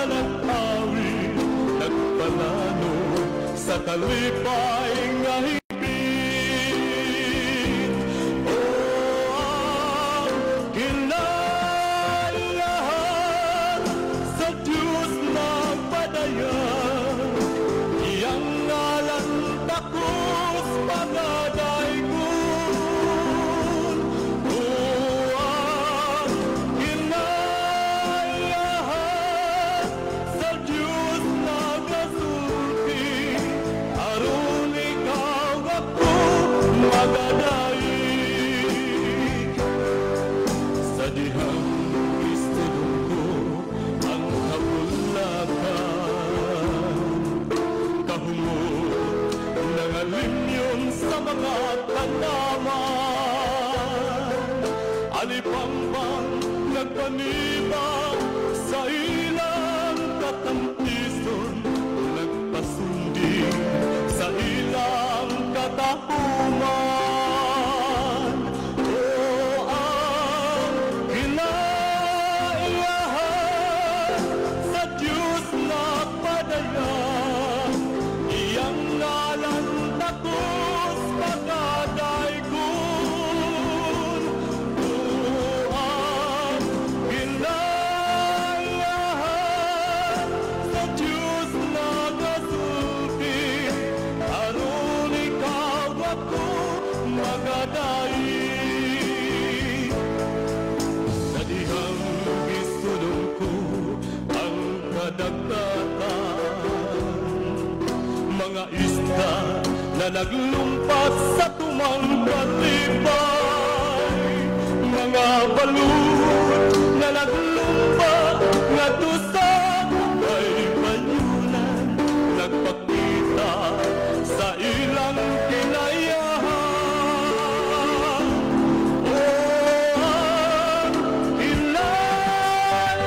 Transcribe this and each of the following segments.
nag-awit, nagpalano sa talipay nga higit. O ang kinalahan sa Diyos nagpadayan, iyang ngalan takos pagadaygon. O ang kinalahan sa Diyos nagasulti, aron ikaw ako magadayi. Sa dihang Kristo ko ang kabulakan, kahungod nangalimyon sa mga tanaman, alipangpang nagpanibang sa ilang katampison, nagpasunding sa ilang katahuman. O ang kinaiyahan sa Diyos nagpadayan, iyang ngalan takos pagadaygon. O ang kinaiyahan sa Diyos nagasulti, aron ikaw ako magadayi. Sa dihang gisudong ko ang kadagatan, mga isda na naglumpat sa tumang patibay, mga balut na naglumpat nga sa ay banyunan, nagpakita sa ilang kinayahan. O ang kinalahan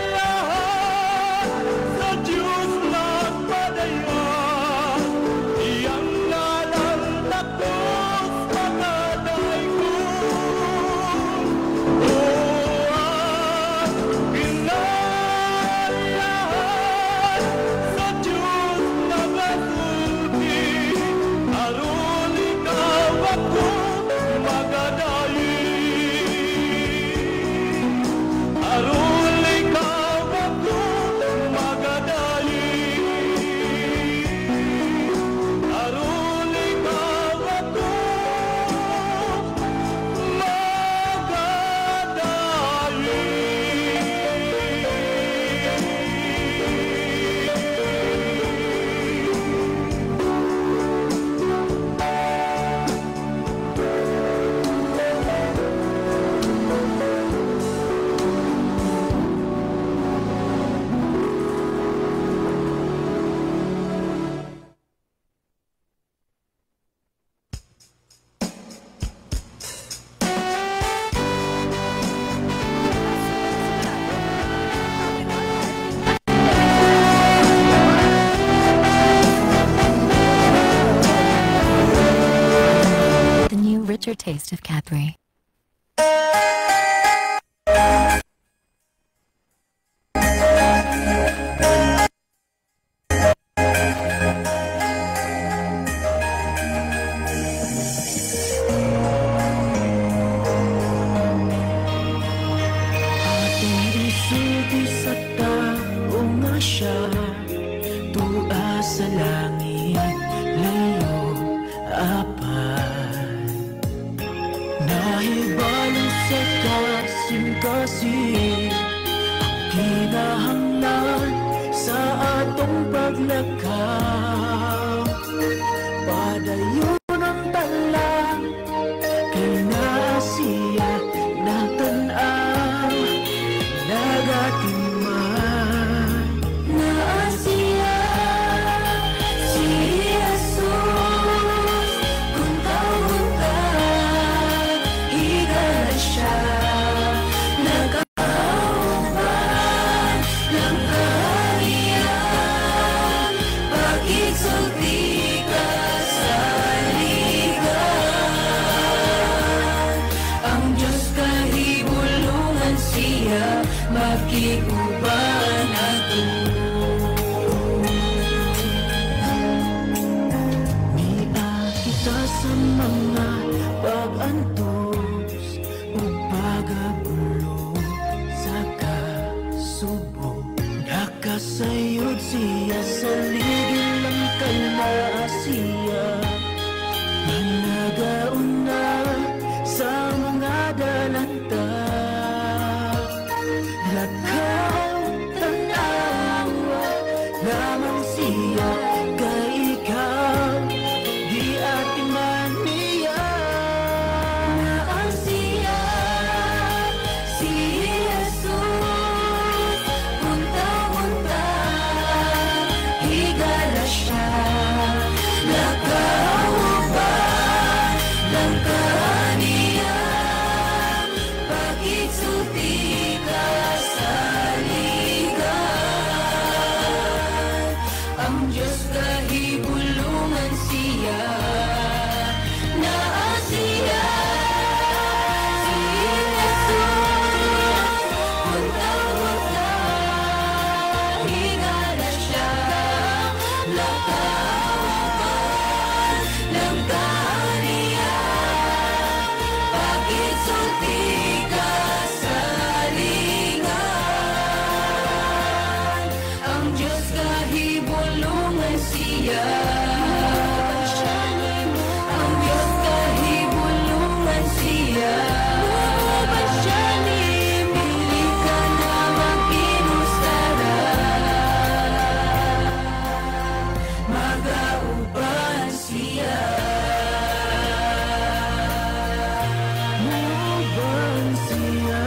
sa Diyos nagpadayan, iyang ngalan takos pagadaygon. O ang kinalahan sa Diyos nagasulti, aron ikaw ako magadayi. Aron ikaw ako magadayi. Aron ikaw ako The new richer taste of Cadbury. Ating isuti sa taong nga siya, tuas sa langit, layo, apan. Nahibalo sa kasing-kasing, ang kinahanglan sa atong paglakaw. Padayon ang talang, kay nasiya natanaw, nagatimay. Naasiya si Jesus, kung tawag higala siya, nagkauban ng kaharian, pag-igsoon subo nakasayod siya sa ligid ng kalmaasiya. Managaon na sa mga dalanta, lakaw tanawa lamang siya kay ikaw, di ating maniya. Naan siya, si Jesus, punta-punta, higala siya, nakauban ng kaniya, pag-itsulti ka sa ligan. Ang Diyos kahibulungan siya, naa siya, si Jesus, punta-punta, higala siya, nakauban ng kaniya, pag-itsulti ka sa ligan. Ang Diyos kahibulungan siya, ang Diyos kahibulungan siya. Pili ka na mag-inustara, magauban siya, magauban siya.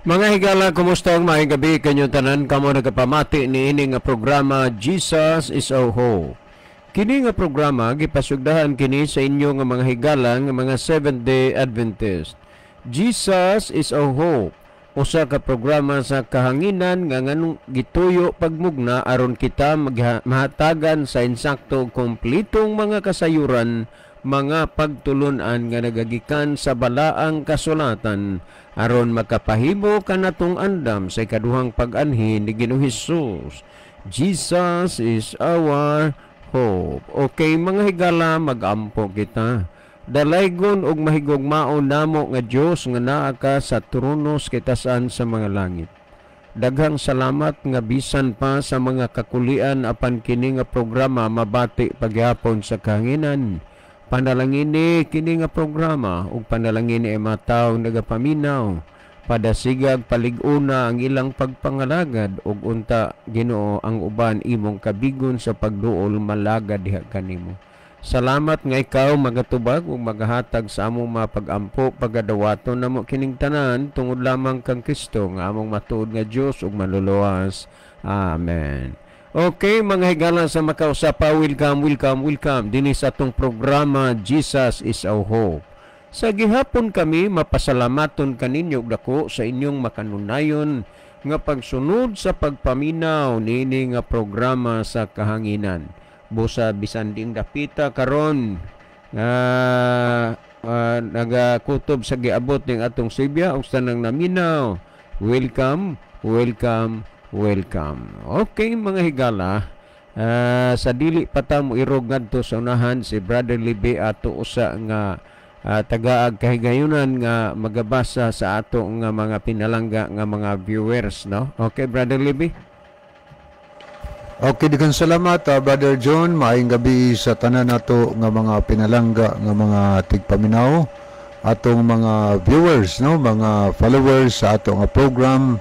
Mga higala, kumusta ang maayong gabi kanyong tanan? Kamo nagapamati ni ini nga programa Jesus is our hope. Kini nga programa gipasugdahan kini sa inyo nga mga higala nga mga Seventh-day Adventist. Jesus is our hope. Usa ka programa sa kahanginan nga nganong gituyo pagmugna aron kita mahatagan sa insakto kompletong mga kasayuran, mga pagtulunan nga nagagikan sa balaang kasulatan aron makapahimo kanatong andam sa ikaduhang pag-anhi ni Ginoong Hesus. Jesus is our hope. Okay, mga higala, mag-ampo kita. Dalaygon og mahigugmaon namo nga Dios nga naa ka sa tronos kitasan sa mga langit. Daghang salamat nga bisan pa sa mga kakulian apan kini nga programa mabati pagyapon sa kahanginan. Panalangini kini nga programa ug panalangini ay mataw nagapaminaw padasigag palig-una ang ilang pagpangalagad ug unta Ginoo ang uban imong kabigon sa pagduol malagad diha kanimo. Salamat nga ikaw magatubag ug magahatag sa among mapag-ampo pagadawaton namo kining tanan tungod lamang kang Kristo nga among matuod nga Dios ug manluluwas. Amen. Okay, mga higala sa makausapa, welcome dinhi sa atong programa Jesus is our hope. Sa gihapon kami mapasalamaton kaninyo dako sa inyong makanunayon nga pagsunod sa pagpaminaw niini nga programa sa kahanginan. Busa bisan ding dapita karon nga nagakutob sa giabot ning atong Sibya ug sanang naminaw. Welcome. Okay, mga higala, sa dili pa ta mo irog ngadto sa unahan si Brother Libby ato usa nga tagaag kahigayunan nga magabasa sa ato nga mga pinalangga nga mga viewers, no? Okay, Brother Libby. Okay, dikan salamat Brother John. Maayong gabi sa tanan nato nga mga pinalangga nga mga tigpaminaw, atong mga viewers, no, mga followers sa ato nga program.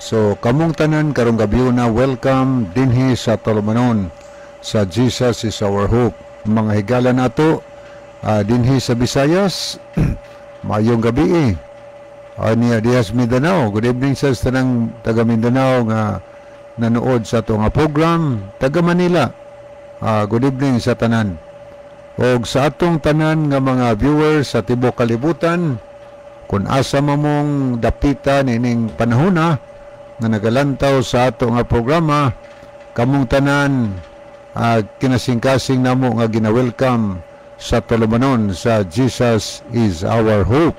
So, kamong tanan karong gabi na welcome dinhi sa Tolomanon sa Jesus is our hope. Mga higala nato dinhi sa Visayas. Maayong gabi niya Diaz Mindanao. Good evening sa tanang taga Mindanao nga nanood sa ato nga program. Taga Manila. Good evening sa tanan. Og sa atong tanan nga mga viewers sa tibuok kalibutan, kung asa mamong dapita nining panahon nga nagalantaw sa ato nga programa, kamong tanan kinasingkasing namo nga gina-welcome sa Tolomanon sa Jesus is our hope.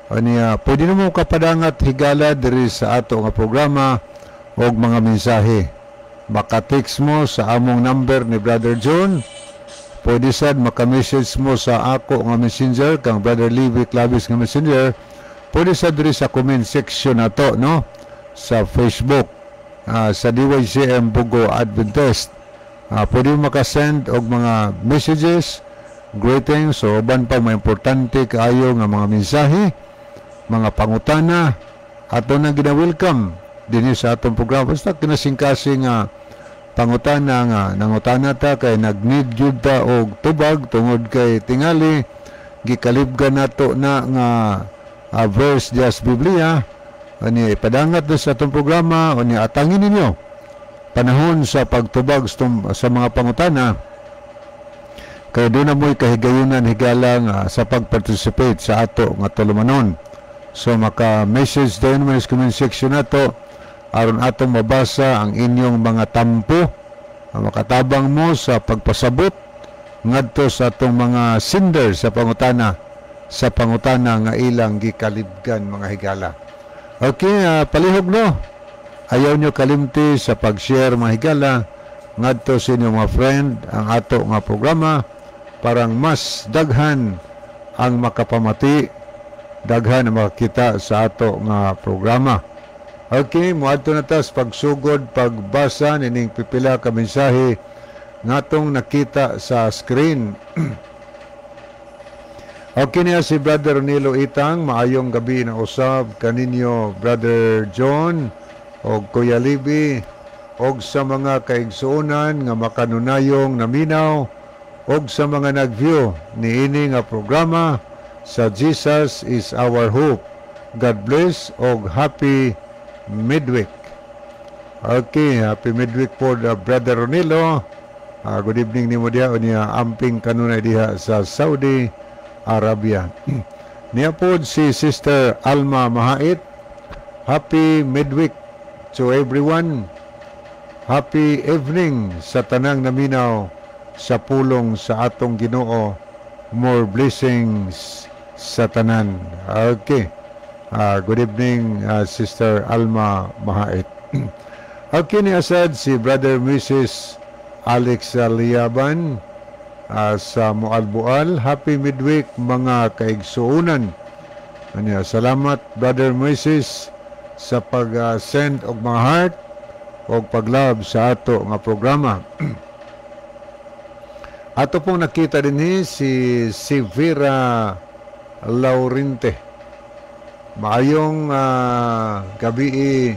Aniya, pwede na mo kapadangat higala diri sa ato nga programa og mga mensahe. Maka-text mo sa among number ni Brother John. Pwede sad maka-message mo sa ako nga messenger kang Brother Levi Clavis nga messenger. Pwede sad diri sa comment section nato, no? Sa Facebook sa DYCM Bugo Adventist. Pwede mo makasend og mga messages, greetings o uban pa mga importante kaayo nga mga mensahe, mga pangutana ato na gina-welcome dinhi sa atong programa. Basta kinasingkasing pangutana nga nangutana ta kay nag-need jud ta og tubag tungod kay tingali gikalibgan nato na nga verse dias Biblia. Ani padangat na sa atong programa o ni atangin ninyo panahon sa pagtubag sa mga pangutana kay doon na mo'y kahigayunan higala sa pag-participate sa ato nga Tolomanon. So maka-message din mo sa comment section nato aron atong mabasa ang inyong mga tampo, makatabang mo sa pagpasabot ngadto sa atong mga sender sa pangutana nga ilang gikalibgan, mga higala. Okay, palihog no. Ayaw nyo kalimti sa pag-share, mga higala, ngadto sa inyong mga friend ang ato nga programa parang mas daghan ang makapamati, daghan ang makakita sa ato nga programa. Okay, muadto na tas pagsugod, pagbasa nining pipila ka mensahe ngatong nakita sa screen. Okay niya si Brother Nilo Itang. Maayong gabi na usab kaninyo Brother John o Kuya Libby og sa mga kaigsuonan nga makanunayong naminaw og sa mga nag-view ni ini nga programa sa Jesus is our hope. God bless og happy midweek. Okay, happy midweek po Brother Ronilo. Good evening ni mo diha niya amping kanunay diha sa Saudi Arabia. Niya po si Sister Alma Mahait. Happy midweek to everyone. Happy evening sa tanang naminaw sa pulong sa atong Ginoo. More blessings sa tanan. Okay. Good evening, Sister Alma Mahait. Okay, ni asad si Brother Mrs. Alex Liaban sa Mualbual. Happy midweek mga kaigsuunan. Salamat Brother Mrs. sa pag-send og mga heart og paglove sa ato nga programa. Ato pong nakita din si Vera Laurente. Maayong gabi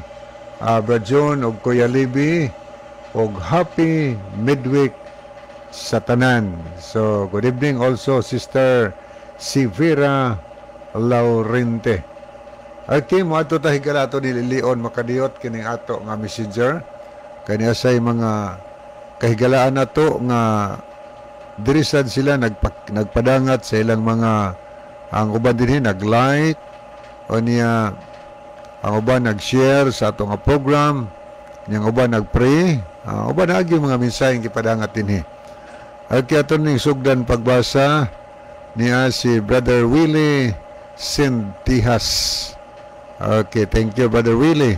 Brad John og Kuya Libby og happy midweek sa tanan. So good evening also Sister si Vera Laurente. Okay, mo ato ta higala ato ni Leon makadiyot kining ato nga messenger. Kaniya say mga kahigalaan nato nga dirisan sila nagpadangat sa ilang mga ang uban dinhi nag-like o niya ang uban nag-share sa ato nga program, niyang uban nag-pray, uban agi mga mensaheng gipadangat dinhi. Okay, ato ning sugdan pagbasa niya si Brother Willie Sintihas. Okay, thank you Brother Willie.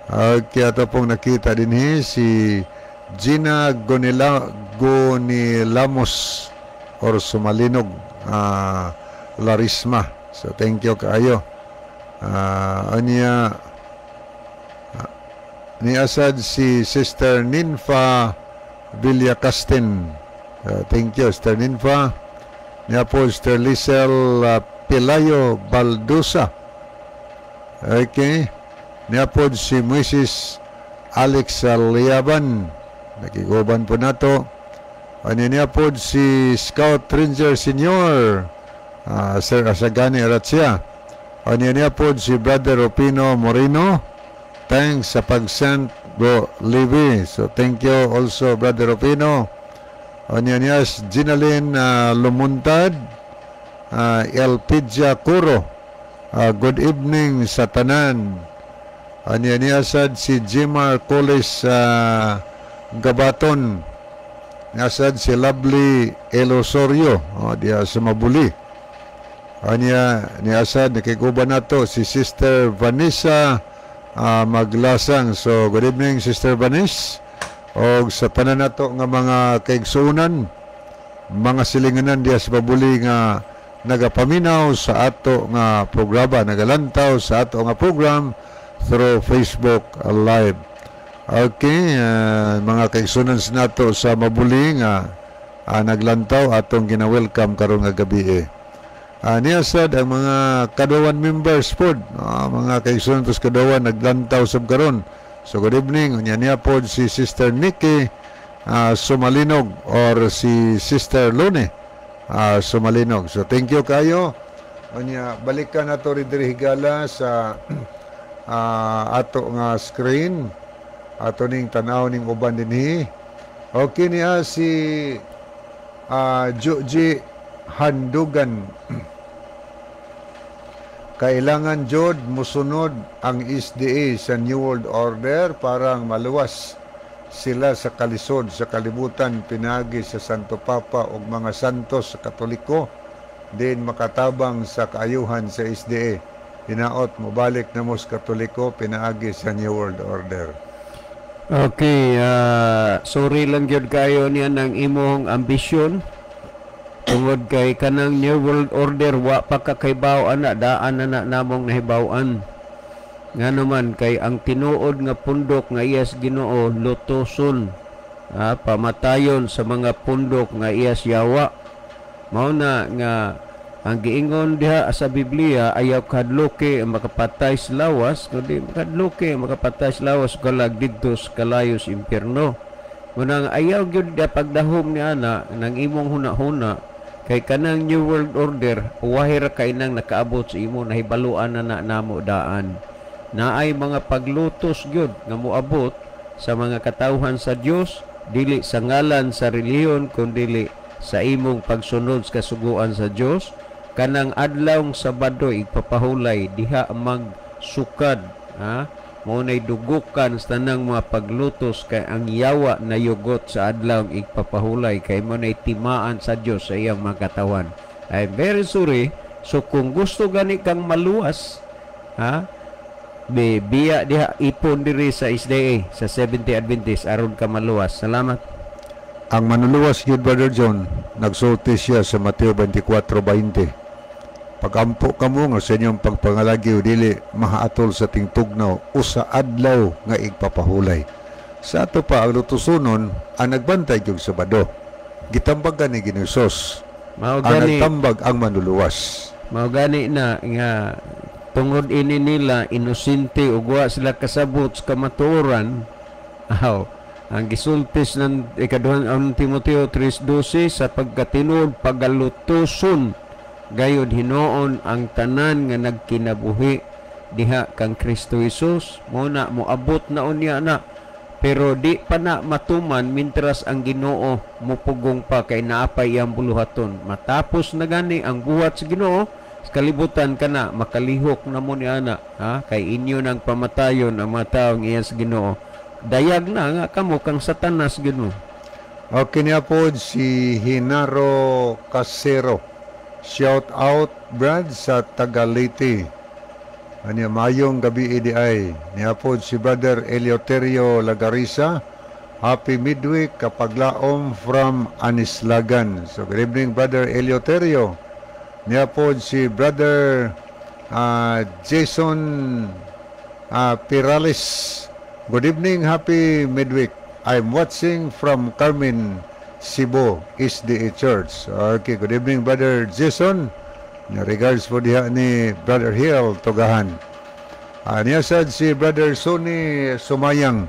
Okay, ato pong nakita dinhi si Gina Gonilamos or Sumalinog Larisma. So thank you kaayo. Ni asad si Sister Ninfa Villacastin. Thank you Sister Ninfa. Niya po Sister Lisel Pelayo Baldusa. Okay. Niya po si Mrs. Alex Liaban. Nakiguban po nato. Niya po si Scout Ranger Senior Sir Asagani Aratsya. Niya po si Brother Opino Moreno. Thanks sa pag-send Bro Libby. So thank you also Brother Opino. Niya Ginalyn Lumuntad. Elpidia Curo. Good evening sa tanan. Niya sad si Jimar Coles Gabaton. Nasad si Lovely Elosorio dia sa Mabuli. Niya sad nakiguban nato si Sister Vanessa Maglasang. So good evening Sister Vanessa. Og sa tanan nato nga mga kaigsuunan, mga silinganan diya sa Mabuli nga nagapaminaw sa ato nga programa, nagalantaw sa ato nga program through Facebook Live. Okay, mga kaigsunan nato sa Mabuli nga naglantaw atong gina-welcome karon nga gabi. Niya sad ang mga kadawan members po, mga kaigsunan tos kadawan naglantaw sab karon. So good evening. Niya po si Sister Nikki Sumalinog or si Sister Lone Sumalinog. So thank you kayo. Balikan nato rin diri higala sa ato nga screen. Ato ning tanaw ning uban dinhi. Okay niya si Joji Handugan. Kailangan jud musunod ang SDA sa New World Order para maluwas sila sa kalisod sa kalibutan pinagi sa Santo Papa ug mga santos sa Katoliko din makatabang sa kaayuhan sa SDA. Hinaot mobalik na mo sa Katoliko pinaagi sa New World Order. Okay, sorry lang gyud kayo niya ng imong ambisyon. Tungod kay kanang New World Order wa pa kakaybaw ana daan na namong nahibaw-an. Nga naman kay ang tinuod nga pundok nga iyas Ginoo lutoson, pamatayon sa mga pundok nga iyas yawa. Mao na nga ang giingon diha sa Biblia ayaw kadloke makapatay sa lawas kundi kadloke makapatay sa lawas kalag didto sa kalayos impierno. Munang ayaw gyud da pagdahom ni ana nang imong huna-huna Kay kanang New World Order, uwahi ra kay nang nakaabot sa imo, nahibaluan na namo daan. Naay mga paglutos gyud nga moabot sa mga katawhan sa Dios, dili sa ngalan sa relihiyon kundi sa imong pagsunod sa kasuguan sa Dios. Kanang adlawng Sabado igpapahulay diha magsukad, ha? Mao nay dugukan sa tanang mga paglutos kay ang yawa na yugot sa adlaw igpapahulay kay mo nay timaan sa Dios sa iyang mga katawan. I'm very sorry. So kung gusto gani kang maluwas, ha? Biya diha ipon diri sa SDA sa 70 Adventist aron ka maluwas. Salamat. Ang manuluwas yun, Brother John, nagsulti siya sa Mateo 24:20. Pagampo kamo nga sa inyong pagpangalagi dili mahaatol sa tingtugnaw o sa adlaw nga igpapahulay. Sa ato pa ang lutusunon ang nagbantay yung Sabado. Gitambagan ni Ginosos. Mao Ang gani, nagtambag ang manuluwas. mao gani na nga tungod ini nila inosente ug wa sila kasabot sa kamatuoran. Aw, ang gisultis ng ikaduhang ang Timoteo 3:12 sa pagkatinuod pagalutuson gayud hinuon ang tanan nga nagkinabuhi diha kang Kristo Jesus muna moabot na unya na, pero di pa na matuman mintras ang Ginoo mupugong pa kay naapay iyang buluhaton. Matapos na gani ang buhat sa Ginoo, sa kalibutan ka na makalihok na mo ni ana, ha? Kay inyo nang pamatayon ang mga taong iya sa Ginoo. Dayag na nga kamo kang Satanas Ginoo. Okay niya po si Hinaro Casero. Shout out, Brad, sa Tagalite. Ano mayong gabi EDI. Niya po si Brother Eleuterio Lagarisa. Happy midweek kapaglaom from Anislagan. So good evening, Brother Eleuterio. Niya po si Brother Jason Pirales. Good evening, happy midweek. I'm watching from Carmen, Cebu, SDA Church. Okay, good evening, Brother Jason. Regards po diha ni Brother Hill, Tugahan. Niya sad si Brother Sonny Sumayang.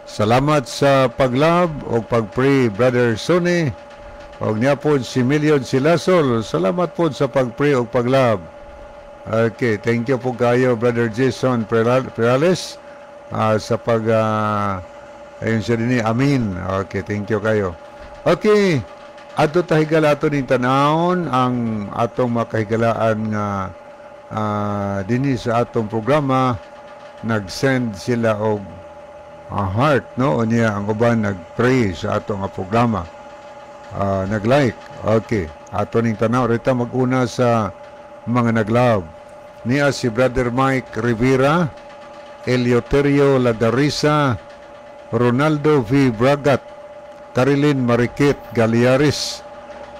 Salamat sa paglab o pagpray, Brother Sonny. O niya po si Million Silasol. Salamat po sa pagpray o paglab. Okay, thank you po kayo, Brother Jason Perales, sa pag ayun siya din, amin. Okay, thank you kayo. Okay, ato tahigala ato ni tanawon ang atong makahigalaan nga dinhi sa atong programa. Nag-send sila og heart, no? O niya ang uban nag-pray sa atong programa. Nag-like. Okay, ato ning tanaw rita mag-una sa mga nag-love. Niya si Brother Mike Rivera, Eleuterio Lagarisa, Ronaldo V. Bragat, Carilyn Mariquet Galiaris,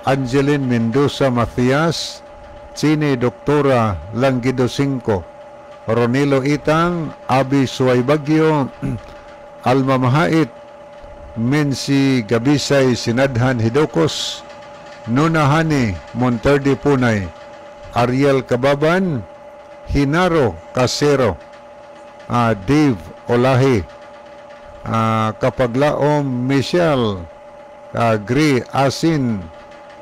Angeline Mendoza Macias, Chine Doktora Langido 5, Ronilo Itang, Abi Suwaybagyo, Alma Mahait, Mensi Gabisay Sinadhan Hidokos, Nunahani Monterde Punay, Ariel Kababan, Hinaro Casero, Dave Olahi, Kapaglaom Michelle, Gri Asin,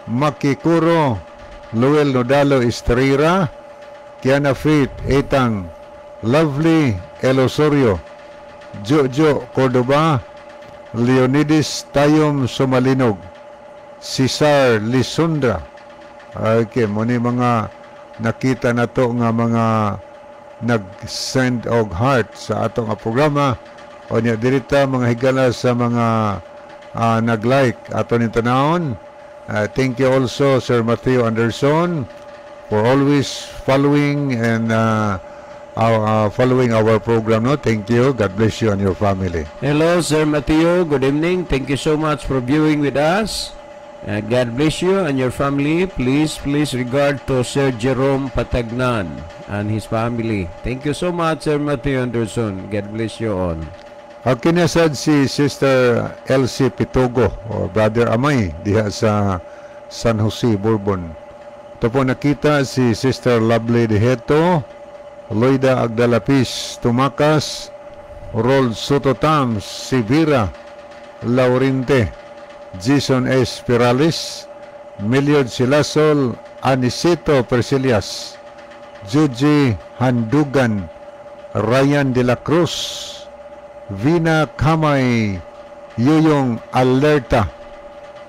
Makikuro, Luel Nodalo Estrera, Kiana Faith Etang, Lovely Elosorio, Jojo Cordoba, Leonidas Tayom Sumalinog, Cesar Lisundra. Okay, muni mga nakita na to nga mga nag-send og heart sa atong programa. O niya dirita mga higala sa mga nag-like ato ni tanawon. Thank you also Sir Matthew Anderson for always following and following our program. No, thank you. God bless you and your family. Hello, Sir Mateo. Good evening. Thank you so much for viewing with us. God bless you and your family. Please regard to Sir Jerome Patagnan and his family. Thank you so much, Sir Mateo Anderson. God bless you all. Kinasad si Sister Elsie Pitogo o Brother Amay diha sa San Jose, Bourbon. Ito po nakita si Sister Lovely Deheto, Loida Agdalapis Tumakas, Rol Sototams, Sivira Laurinte, Jason S. Perales, Miliod Silasol, Anisito Persilias, Juji Handugan, Ryan de la Cruz, Vina Kamay, Yuyong Alerta,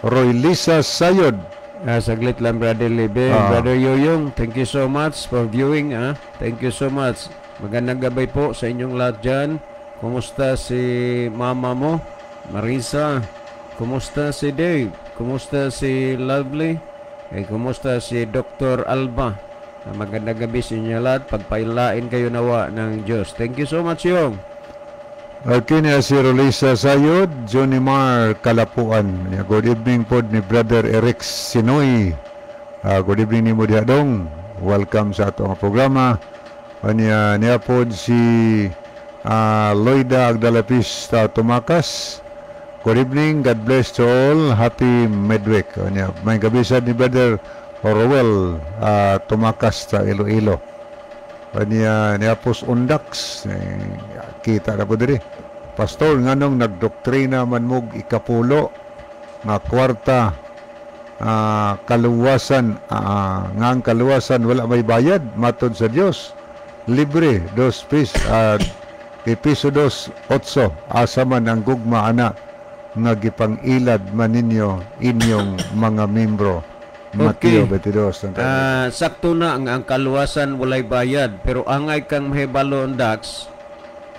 Roy Lisa Sayod. Saglit lang, Brother Libe. Brother Yoyong, thank you so much for viewing. Thank you so much. Magandang gabay po sa inyong lahat dyan. Kumusta si mama mo, Marisa? Kumusta si Dave? Kumusta si Lovely? Kumusta si Dr. Alba? Magandang gabi sa inyo lahat. Pagpailain kayo nawa ng Diyos. Thank you so much, Yong. Okay niya si Rolisa Sayod, Johnny Mar Kalapuan. Good evening po ni Brother Eric Sinoy. Good evening ni mo diha dong. Welcome sa atong programa. Niya po si Loida Agdalapis Tumakas. Good evening, God bless to all. Happy midweek. May gabi sa ni Brother Orwell Tumakas sa Iloilo. Niya po Undax. Kita na po diri. Pastor, nganong nagdoktrina man mog ikapulo nga kwarta kaluwasan ngang kaluwasan wala may bayad matod sa Dios. Libre 2 piso 2.8 asa man ang gugma ana nga gipangilad man ninyo inyong mga membro. Mateo 22. Sakto na ang kaluwasan walay bayad, pero angay kang mahibalo Dax,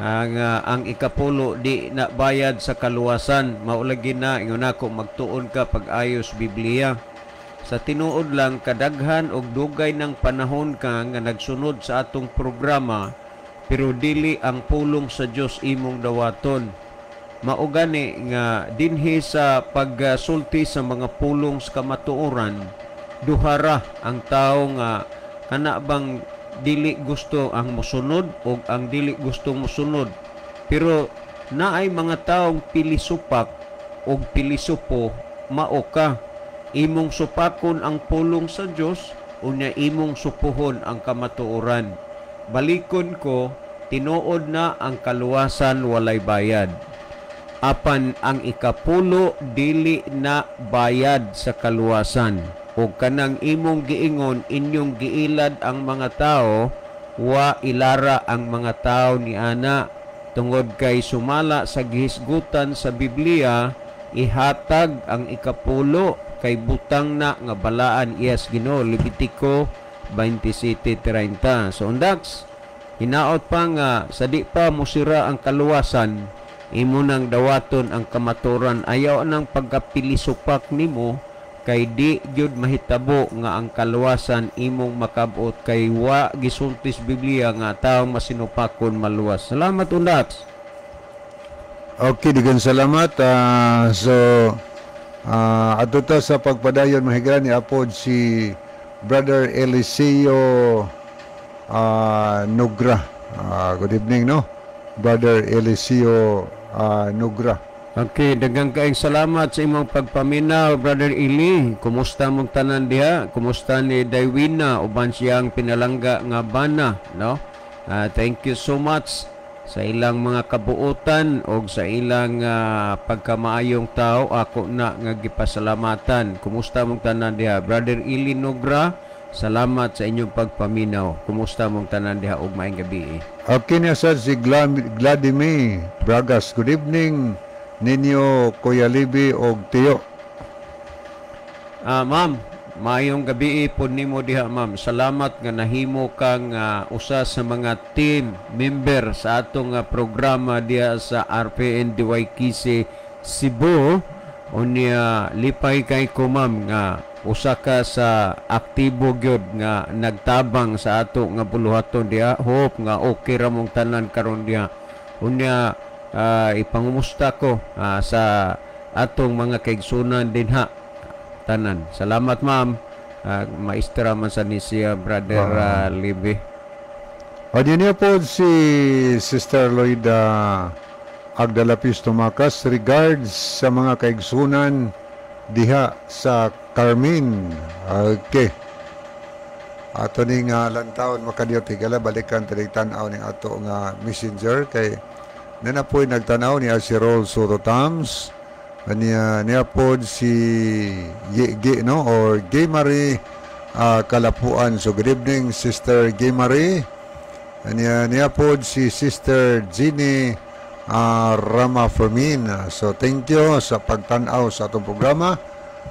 ang ikapulo di na bayad sa kaluwasan. Maulagi na ingon ako magtuon ka pag-ayos Biblia. Sa tinuod lang kadaghan og dugay ng panahon ka nga nagsunod sa atong programa, pero dili ang pulong sa Dios imong dawaton. Maugani nga dinhi sa pagsulti sa mga pulong sa kamatuoran, duhara ang tao nga kana bang dili gusto ang mosunod o ang dili gusto mosunod. Pero naay mga taong pilisupak o pilisupo, mao ka. Imong supakon ang pulong sa Dios unya imong supuhon ang kamatuoran. Balikon ko, tinuod na ang kaluwasan walay bayad. Apan ang ikapulo dili na bayad sa kaluwasan. O kanang imong giingon inyong giilad ang mga tao, wa ilara ang mga tao ni ana. Tungod kay sumala sa gihisgutan sa Biblia, ihatag ang ikapulo kay butang na nga balaan iyas Ginoo. Levitico 27:30. So Dax, hinaot pa nga sa di pa musira ang kaluwasan, imo nang dawaton ang kamaturan. Ayaw nang pagkapilisupak nimo kay di gyud mahitabo nga ang kaluwasan imong makabot kay wa gisultis Biblia nga taong masinupakon maluwas. Salamat Dax. Okay, digan salamat. Ato ta sa pagpadayon mahigran ni apod si Brother Eliseo Nugra. Good evening, no? Brother Eliseo Nugra. Okay, daghang kaayong salamat sa imong pagpaminaw, Brother Eli. Kumusta mong tanan diha? Kumusta ni Daywina uban siyang pinalangga nga bana, no? Thank you so much sa ilang mga kabuotan o sa ilang pagkamaayong tao. Ako na nga gipasalamatan. Kumusta mong tanan diha, Brother Eli Nugra? Salamat sa inyong pagpaminaw. Kumusta mong tanan diha ug maayong gabi. Okay niya sa si Vladimir Bragas. Good evening ninyo Kuya Libby og Tiyo. Ma'am, maayong gabi po nimo diha, ma'am. Salamat nga nahimo kang usa sa mga team member sa atong programa diha sa RPN DYKC Cebu. Unya lipay kay ko, ma'am, nga usa ka sa aktibo gyud nga nagtabang sa ato nga buluhaton diha. Hope nga okay ra mong tanan karon diha. Unya ipangumusta ko sa atong mga kaigsunan din ha tanan. Salamat ma'am. Maestra man sa ni siya Brother Libby. Niya po si Sister Loida Agdalapis Tumakas regards sa mga kaigsunan diha sa Carmen. Okay. Ato ning lantaon makadiyo tigala balikan tanig tan-aw ning ato nga messenger kay nana po'y nagtanaw niya si Rol Surotams niya pod si no, or Gay Marie Kalapuan. So good evening, Sister Gay Marie. Niya pod si Sister Jeannie Rama Fermin. So thank you sa pagtanaw sa atong programa.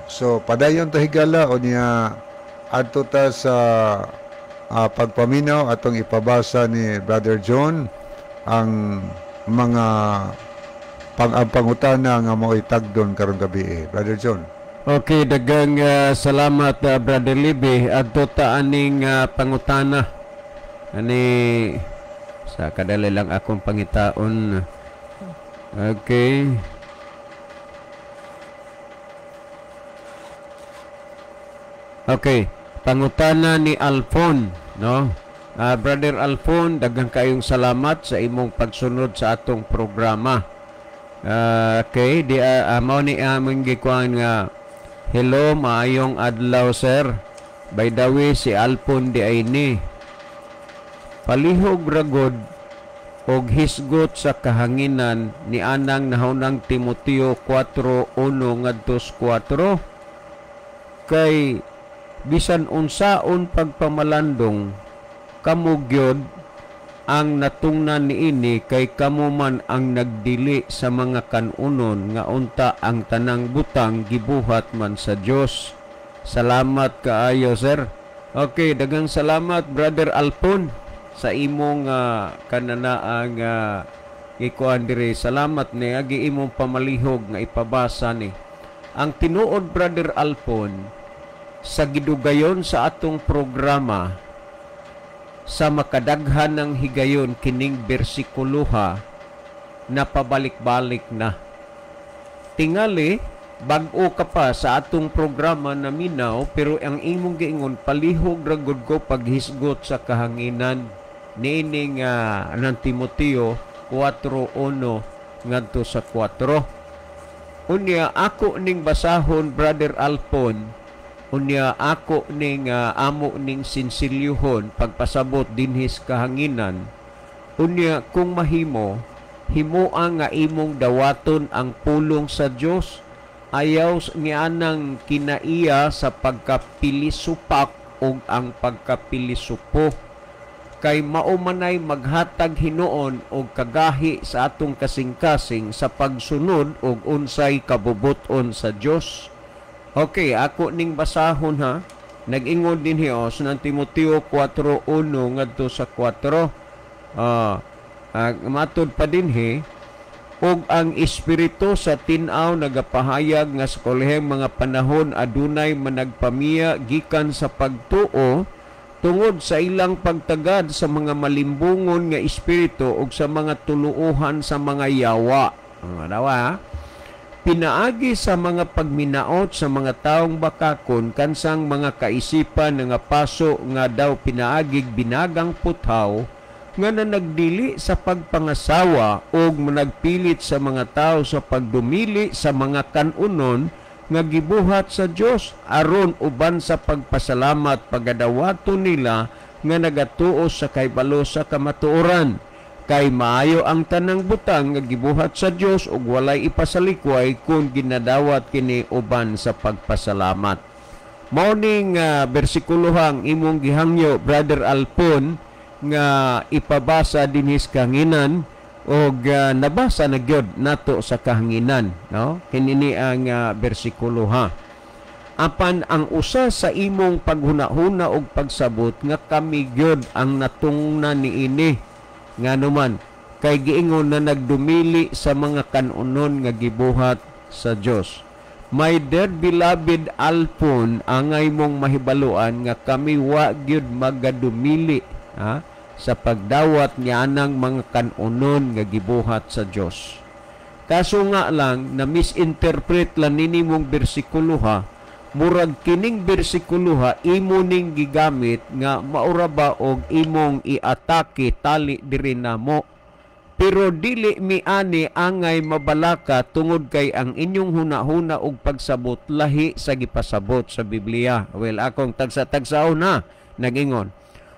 So padayon ta higala o niya adto ta sa pagpaminaw atong ipabasa ni Brother John ang mga pangutana nga mo itagdon karong gabi. Brother John. Okay, dagang salamat Brother Libby. Adto ta aning pangutana. Ani sa kadali lang akong pangitaon. Okay. Okay, pangutana ni Alfon, no? Brother Alfon, daghang kayong salamat sa imong pagsunod sa atong programa. Okay, di mao ni among gikuan nga hello, maayong adlaw sir. By the way, si Alfon di ay ni palihog ragod og hisgot sa kahanginan ni anang nahunang Timoteo 4:1 ngadto 4 kay bisan unsaon pagpamalandong kamo gyud ang natungnan niini kay kamo man ang nagdili sa mga kanunon nga unta ang tanang butang gibuhat man sa Dios. Salamat kaayo sir. Okay, daghang salamat Brother Alpon sa imong kananaang ikuan diri. Salamat ni agi imong pamalihog nga ipabasa ni. Ang tinuod Brother Alpon sa gidugayon sa atong programa sa makadaghan ng higayon kining bersikuloha na pabalik-balik na. Tingali, bag-o ka pa sa atong programa na minaw, pero ang imong giingon palihog ragod ko paghisgot sa kahanginan niining ng Timoteo 4:1 ngadto sa 4. Unya ako ning basahon Brother Alpon, unya ako ning amo ning sinsilyuhon pagpasabot dinhis kahanginan. Unya kung mahimo, himoa nga imong dawaton ang pulong sa Dios. Ayaw nianang kinaiya sa pagkapilisupak o ang pagkapilisupo. Kay maumanay maghatag hinuon o kagahi sa atong kasing-kasing sa pagsunod o unsay kabubuton sa Dios. Okay, ako ning basahon ha. Nag-ingon din Dios ng Timoteo 4:1 ngadto sa 4. Matod pa din og ang espiritu sa tin-aw nagapahayag nga sa koleheng mga panahon adunay managpamiya gikan sa pagtuo tungod sa ilang pagtagad sa mga malimbungon nga espiritu ug sa mga tuluohan sa mga yawa. Dawa, pinaagi sa mga pagminaot sa mga taong bakakon kansang mga kaisipan nga paso nga daw pinaagig binagang puthaw nga na nagdili sa pagpangasawa o managpilit sa mga tao sa pagdumili sa mga kanunon nga gibuhat sa Dios aron uban sa pagpasalamat pagadawato nila nga nagatuo sa kaybalo sa kamatuoran. Kay maayo ang tanang butang nga gibuhat sa Dios ug walay ipasalikway kung ginadawat kini uban sa pagpasalamat. Mao ning bersikulohang imong gihangyo Brother Alpon nga ipabasa dinhis kahanginan og nabasa na gyud nato sa kahanginan, no? Kinini ang bersikulo ha. Apan ang usa sa imong paghuna-huna og pagsabot nga kami gyud ang natungnan niini nganuman kay giingon na nagdumili sa mga kanunon nga gibuhat sa Dios. My dear beloved Alpon, angay mong mahibaluan nga kami wa gyud magadumili sa pagdawat niya ng mga kanunon nga gibuhat sa Dios. Kaso nga lang na misinterpret lang nini mong bersikulo ha, murag kining bersikulo ha imo ning gigamit nga maura ba og imong iatake tali diri namo. Pero dili mi ani angay mabalaka tungod kay ang inyong hunahuna og pagsabot lahi sa gipasabot sa Biblia. Well, akong tagsa-tagsaon na nagingon.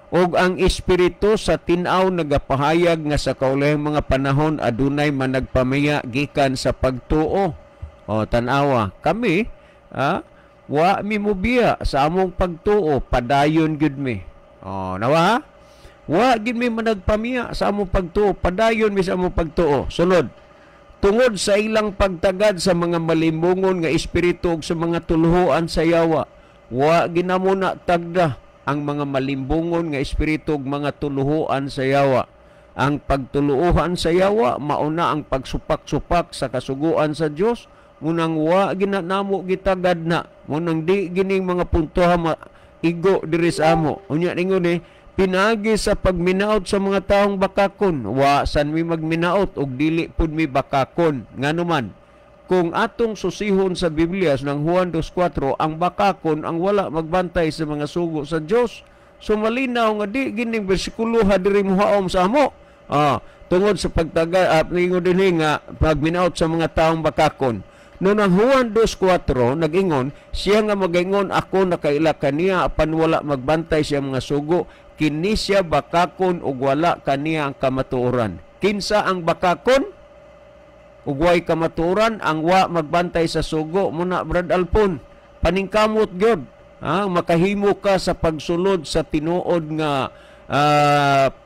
Og ang espiritu sa tin-aw nagapahayag nga sa kaulahing mga panahon adunay managpamaya gikan sa pagtuo O tanawa, kami wa mi mubiya sa among pagtuo, padayon gyud mi. O nawa? Wa gid mi managpamiya sa among pagtuo, padayon mi sa among pagtuo. Sunod, tungod sa ilang pagtagad sa mga malimbungon nga espiritu ug sa mga tuluhoan sa yawa, wa ginamuna tagda ang mga malimbungon nga espiritu ug mga tuluhoan sa yawa. Ang pagtuluohan sa yawa mauna ang pagsupak-supak sa kasuguan sa Dios, munang wa ginanamo gitagad na, munang di gining mga puntoha igo diri sa amo. Unya ningon pinagi sa pagminaot sa mga taong bakakon, wa san mi magminaot og dili pud mi bakakon. Nganuman, kung atong susihon sa Biblia ng Juan 2:4, ang bakakon ang wala magbantay sa mga sugo sa Dios. So malinaw nga di gining bersikulo diri muhaom sa amo. Tungod sa pagtaga ningon dinhi nga pagminaot sa mga taong bakakon. No ang Juan 2:4 nag-ingon, siya nga mag-ingon, ako nakaila kaniya apan wala magbantay siya mga sugo, kini siya bakakon ug wala kaniya ang kamatuoran. Kinsa ang bakakon ug way kamatuoran? Ang wa magbantay sa sugo. Muna Brad Alpon, paningkamot gyud. Makahimo ka sa pagsulod sa tinuod nga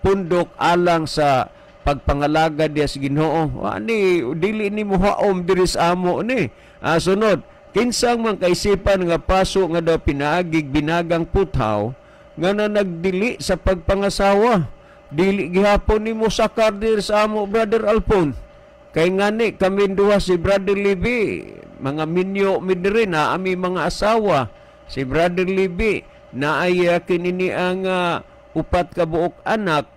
pundok alang sa pagpangalaga diya sa Ginoo. Ani dili ni muhaom diri sa amo ni. Sunod, kinsang man kaisipan nga paso nga daw pinaagig binagang puthaw nga na nagdili sa pagpangasawa. Dili gihapon nimo sakar diri sa amo, Brother Alpon. Kay ngani kami duha si Brother Libby, mga minyo mi diri na ami mga asawa. Si Brother Libby na ay kinini ang upat ka buok anak,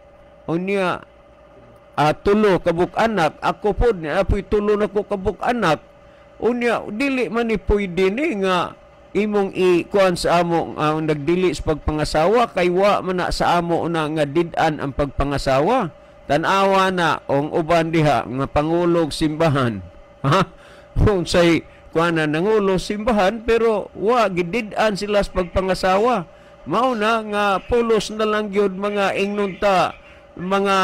unya tulo ka buok anak, ako pod ni apoy tulo na ko ka buok anak. Unya dili man ni pwede ni nga imong ikuan sa amo nagdili sa pagpangasawa, kay wa man na sa amo na nga did-an ang pagpangasawa. Tan-awa na ang uban diha nga pangulog simbahan. Unsay kuan na nangulo simbahan pero wa gidid-an sila sa pagpangasawa. Mao na nga pulos na lang gyud mga ingnunta, mga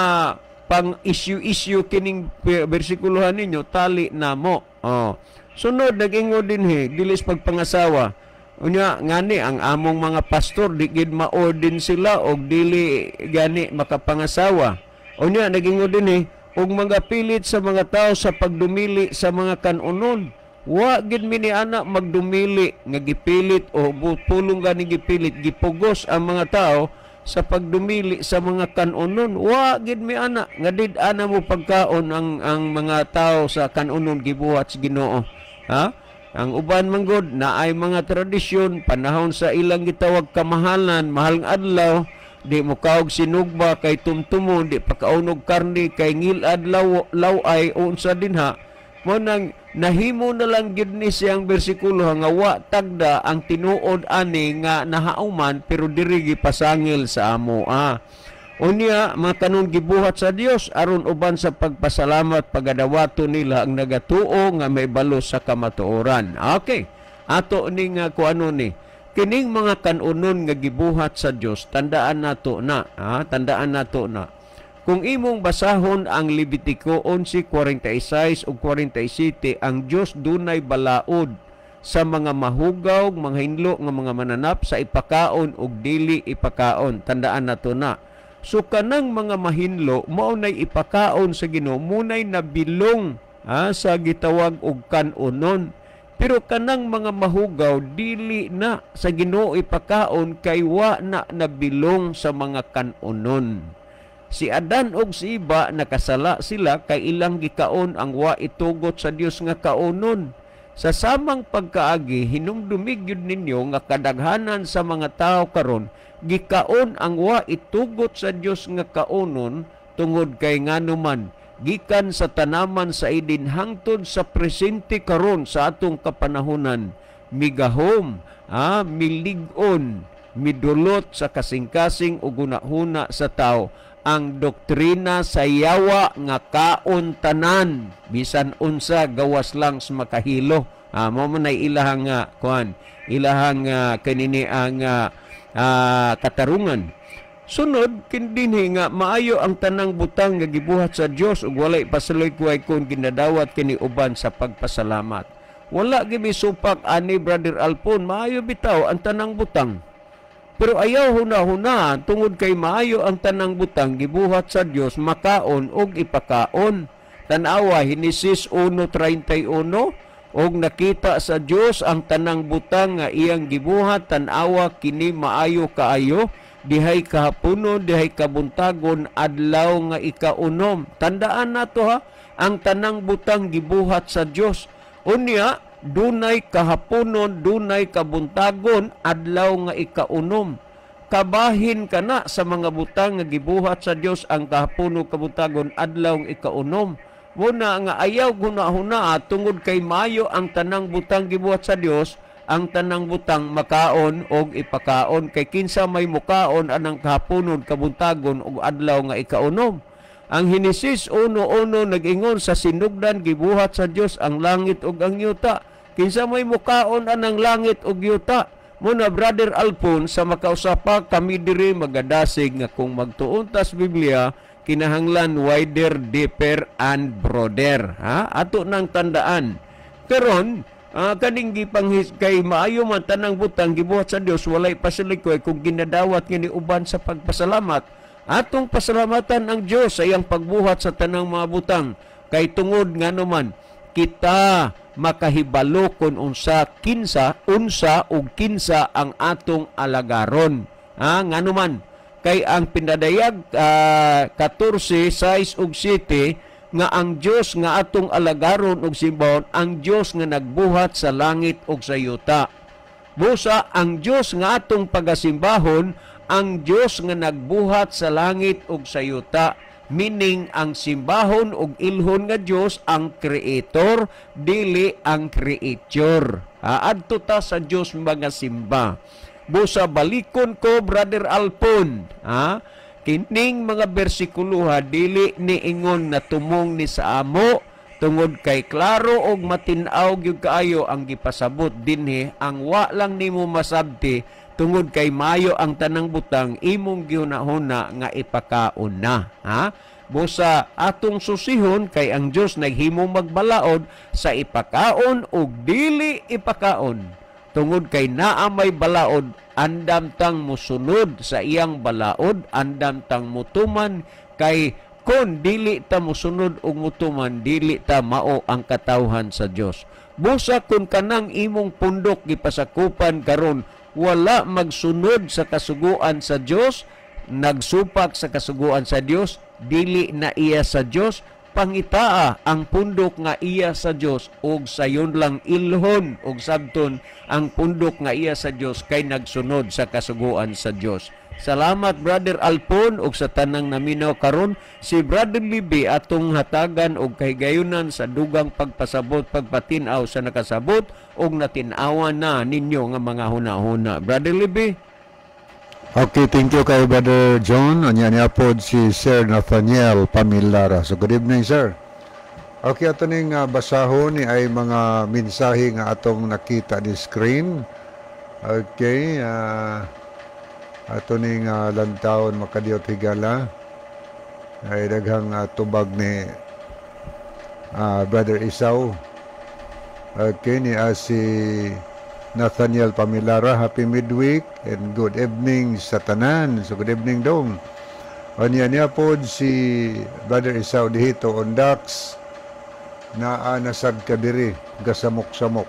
pang-issue kining bersikulohan ninyo, tali na mo. Sunod, nag-ingo din dilis pagpangasawa. Unya, ngani, ang among mga pastor, di gid ma-ordin sila o dili gani makapangasawa. Unya, nag-ingo din og mga pilit sa mga tao sa pagdumili sa mga kanunon. Wa gid mi ni ana magdumili nga gipilit o pulong gani gipilit, gipugos ang mga tao sa pagdumili sa mga kanunon. Wa gid mi ana nga did-ana mo pagkaon ang mga tao sa kanunon gibuhat sa Ginoo. Ang uban manggod na ay mga tradisyon panahon sa ilang gitawag kamahalan, mahalang adlaw, di mo kaog sinugba kay tumtumo, di pakaunog karni kay ngilad laway unsa dinha. Mo nang nahimo na lang gid ni siyang bersikulo nga wa tagda ang tinuod ani nga nahauman pero diri gipasangil sa amo. Unya mga kanon gibuhat sa Dios aron uban sa pagpasalamat pagadawato nila ang nagatuo nga may balos sa kamatuoran. Okay. Ato ni nga kuano ni kining mga kanunon nga gibuhat sa Dios, tandaan nato na, tandaan nato na. Kung imong basahon ang Levitico 11:46 ug 47, ang Dios dunay balaod sa mga mahugaw, mga hinlo nga mga mananap sa ipakaon ug dili ipakaon. Tandaan nato na. So kanang mga mahinlo mao nay ipakaon sa Ginoo, munay nabilong sa gitawag og kanunon. Pero kanang mga mahugaw dili na sa Ginoo ipakaon kay wa na nabilong sa mga kanunon. Si Adan ug si Iba nakasala sila kay ilang gikaon ang wa itugot sa Dios nga kaunon. Sa samang pagkaagi hinumdumig yun ninyo nga kadaghanan sa mga tao karon gikaon ang wa itugot sa Dios nga kaunon tungod kay nganuman gikan sa tanaman sa Eden hangtod sa presente karon sa atong kapanahunan migahom, milig-on, midulot sa kasing-kasing ug hunahuna sa tao ang doktrina sa yawa nga kaon tanan bisan unsa gawas lang sa makahilo. Mao man ay ilahang ilahang kanini ang katarungan. Sunod kindinhi nga maayo ang tanang butang nga gibuhat sa Dios ug walay pasaloy kuay kon ginadawat kini uban sa pagpasalamat. Wala gibi supak ani Brother Alpon, maayo bitaw ang tanang butang. Pero ayaw huna-huna tungod kay maayo ang tanang butang gibuhat sa Dios makaon og ipakaon. Tanawa Henesis 1:31 og nakita sa Dios ang tanang butang nga iyang gibuhat, tanawa kini maayo kaayo, dihay kahapunon dihay kabuntagon adlaw nga ikaunom. Tandaan nato ha, ang tanang butang gibuhat sa Dios. Unya dunay kahaponon, dunay kabuntagon, adlaw nga ikaunom. Kabahin ka na sa mga butang nga gibuhat sa Dios ang kahaponon, kabuntagon, adlaw nga ikaunom. Muna nga ayaw huna-huna tungod kay maayo ang tanang butang gibuhat sa Dios, ang tanang butang makaon og ipakaon. Kay kinsa may mukaon anang kahaponon, kabuntagon og adlaw nga ikaunom. Ang Henesis 1:1 nag-ingon sa sinugdan gibuhat sa Dios ang langit ug ang yuta. Kinsa may mukaon anang langit ug yuta. Muna Brother Alpon, sa makausapa kami diri magadasig nga kung magtuuntas Biblia kinahanglan wider, deeper and broader. Ha? Ato nang tandaan. Karon kaning gipanghis kay maayo man tanang butang gibuhat sa Dios, walay pasilikoy kung ginadawat ngini uban sa pagpasalamat. Atong pasalamatan ang Dios sa iyang pagbuhat sa tanang mga butang. Kay tungod nga naman kita makahibalo kung unsa ug kinsa ang atong alagaron. Nga naman kay ang pinadayag 14, 6 ug 7 nga ang Dios nga atong alagaron ug simbahon, ang Dios nga nagbuhat sa langit ug sa yuta. Busa ang Dios nga atong pagasimbahon, ang Dios nga nagbuhat sa langit ug sa yuta. Meaning ang simbahon ug ilhon nga Dios ang creator, dili ang creature. Adto ta sa Dios mga simba. Busa balikon ko Brother Alpon, kining mga bersikulo dili ni ingon na tumong ni sa amo, tungod kay klaro og matinaw gyud kaayo ang gipasabot dinhi, ang wa lang nimo masabti tungod kay mayo ang tanang butang imong gihuna-huna nga ipakaon na. Busa atong susihon kay ang Dios naghimo magbalaod sa ipakaon ug dili ipakaon. Tungod kay naa may balaod, andam tang musunod sa iyang balaod, andam tang mutuman, kay kon dili ta musunod og mutuman, dili ta mao ang katawhan sa Dios. Busa kun kanang imong pundok gipasakupan karon wala magsunod sa kasuguan sa Dios, nagsupak sa kasuguan sa Dios, dili na iya sa Dios, pangitaa ang pundok nga iya sa Dios ug sayon lang ilhon ug sabton ang pundok nga iya sa Dios kay nagsunod sa kasuguan sa Dios. Salamat Brother Alpon ug sa tanang naminaw karon. Si Brother Libby atong hatagan og kahigayunan sa dugang pagpasabot, pagpatinaw sa nakasabot ug natin-awan na ninyo nga mga huna-huna. Brother Libby. Okay, thank you kay Brother John. Anya niya po si Sir Nathaniel Pamilara. So good evening, sir. Okay, ato ning basahon ni ay mga mensahe nga atong nakita di screen. Okay, ato ning lantawon makadiyot higala ay daghang tubag ni Brother Isaw. Okay, ni si Nathaniel Pamilara, happy midweek and good evening sa tanan. So good evening dong. Niya po si Brother Isaw dihito on Dax na nasad ka diri gasamok-samok.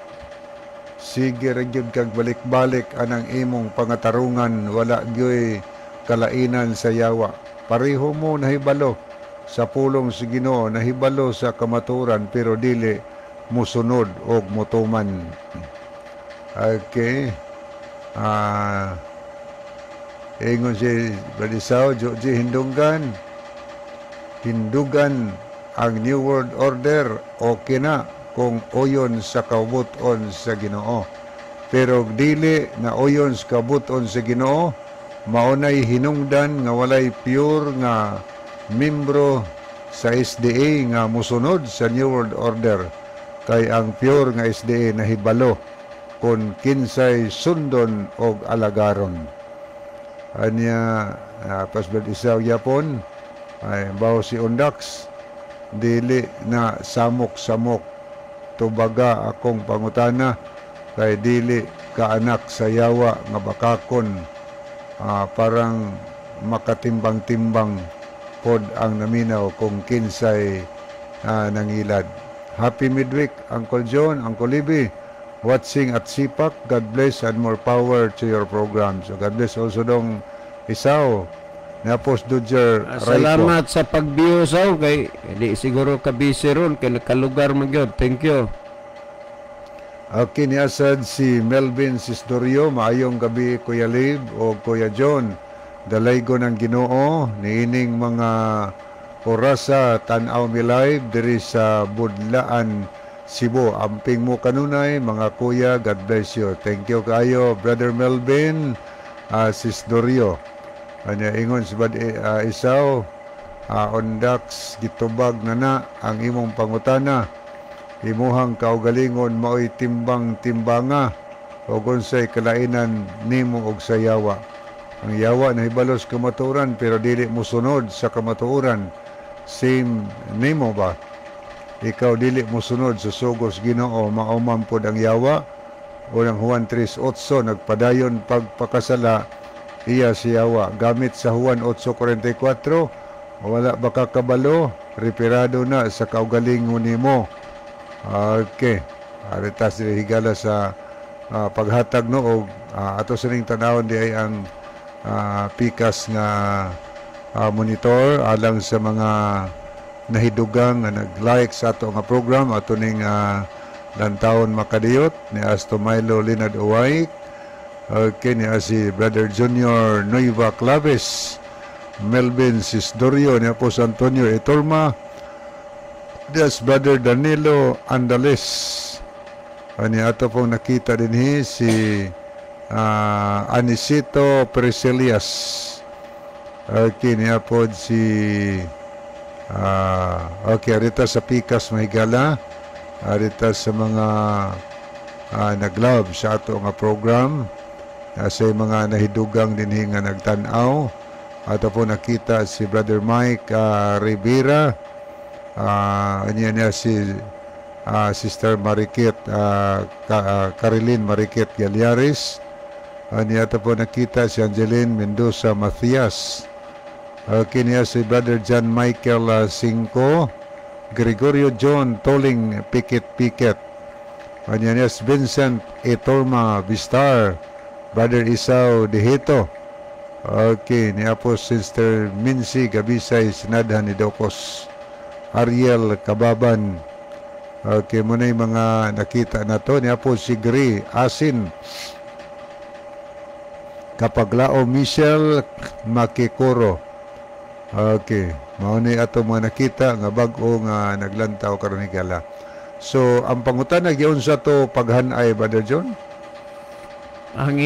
Sige ra gyud kag balik-balik anang imong pangatarungan, wala gyoy kalainan sa yawa. Pareho mo nahibalo sa pulong sa Ginoo, nahibalo sa kamaturan pero dili musunod og mutuman. Okay. Ingon si Bradisaw, Joji Hindugan ang New World Order, okay na kung oyon sa kabuton sa Ginoo. Pero dili na oyon sa kabuton sa Ginoo, maunay hinungdan nga walay pure nga membro sa SDA nga musunod sa New World Order. Kay ang pure nga SDA nahibalo kung kinsay sundon og alagaron. Anya pasbel isaw yapon ay bawo si Undax dili na samok-samok gitubaga akong pangutana kay dili ka anak sa yawa nga bakakon parang makatimbang-timbang pod ang naminaw kung kinsay nangilad. Happy midweek, Uncle John, Uncle Libby, watching at Sipak. God bless and more power to your program. So God bless also dong Isaw, Napos Dudger Rayco. Salamat sa pag-view sa kay di siguro ka busy ron kay nakalugar mo gyud. Thank you. Okay, niasad si Melvin Sistorio. Maayong gabi, Kuya Lib o Kuya John. Dalaygo ng Ginoo, niining mga orasa tanaw mi live diri sa Budlaan, Cebu. Amping mo kanunay, mga kuya, God bless you. Thank you kayo, Brother Melvin Sistorio. Anya ingon si Isaw, ondax gitubag na ang imong pangutana. Imuhang kaugalingon mao'y timbang-timbanga o unsay kalainan nimo og sayawa. Ang yawa na hibalos kamatuoran pero dili mo sunod sa kamatuoran. Same nimo ba? Ikaw dili mo sunod sa sugos Ginoo, mauman pod ang yawa. Unang Juan 3:8 nagpadayon pagpakasala iya si yawa. Gamit sa Juan 8:44, wala ba kakabalo, reparado na sa kaugalingon nimo. Okay. Aritas dili higala sa paghatag noog ato sining tanawon di ay ang pikas nga monitor alang sa mga nahidugang nga nag-like sa ato nga program ato ning lantawon makadiyot ni Asto Milo Linad Uway. Okay, ni si Brother Junior Nueva Claves, Melvin Sisdorio, ni Apos Antonio Etorma, des Brother Danilo Andales. Ani ato pong nakita din si Anisito Preselias. Okay, niya po si okay, arita sa pikas mahigala, arita sa mga nag-love sa ato nga program, sa mga nahidugang dinhi nga nagtanaw. Ato po nakita si Brother Mike Rivera, niya si Sister Marikit Caroline Marikit Galyares. Niya po nakita si Angeline Mendoza Macias. Kiniya si Brother John Michael Cinco, Gregorio John Toling Pikit. Niya si Vincent Etorma Vistar, Brother Isaw Dehito. Okay, niya po Sister Mincy Gabisay Sinadhan ni Dokos, Ariel Kababan. Okay, muna yung mga nakita na to. Niya po si Gri Asin Kapaglao Michelle Makikoro. Okay, mauni ato mga nakita nga bag-o nga naglantaw karon higala. So ang pangutan nagyon sa to paghanay, Brother John. Ang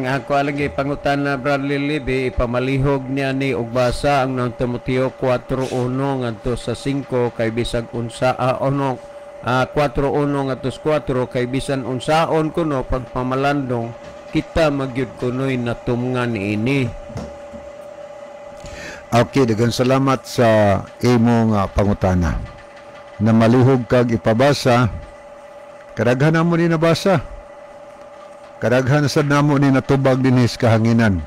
ako alagi pangutan na Bradley Libby ipamalihog niya ni og basa ang nang Timoteo 4:1 ngadto sa 5 kay bisag unsa 4:1 ngadto sa 4 kay bisan unsaon kuno pagpamalandong kita magyud kunoy natumngan ini. Okay, daghang salamat sa imong pangutana. Na malihog kag ipabasa, kadaghan namo ni nabasa. Kadaghan sad namo ni natubag dinhis kahanginan.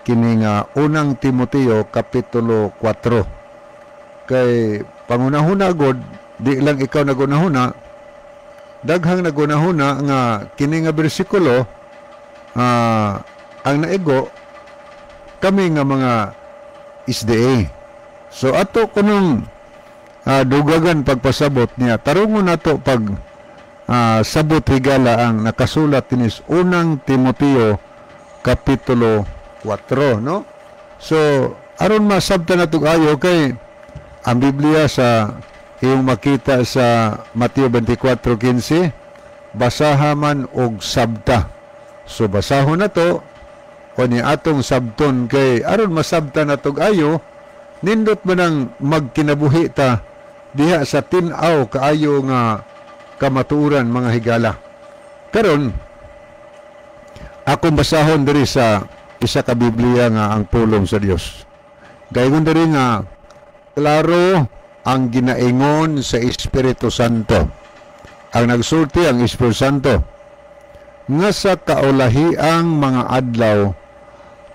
Kini nga unang Timoteo kapitulo 4. Kay pangunahuna god, di lang ikaw nagunahuna, daghang nagunahuna nga kini nga bersikulo ang naigo kami nga mga SDA. So ato kunong dugagan pagpasabot niya, tarungon nato pag sabot higala ang nakasulat tinis unang Timoteo kapitulo 4, no? So aron masabta nato ayo kay ang Biblia sa iyong makita sa Mateo 24:15, basaha man og sabta. So basahon na to o ni atong sabton kay aron masabta na tog ayo, nindot man ang magkinabuhi ta diha sa tin-aw kaayo nga kamatuoran mga higala. Karon akong basahon diri sa isa ka Biblia nga ang pulong sa Dios. Gayon diri nga klaro ang ginaingon sa Espiritu Santo. ang nagsulti ang Espiritu Santo nga sa kaulahiang mga adlaw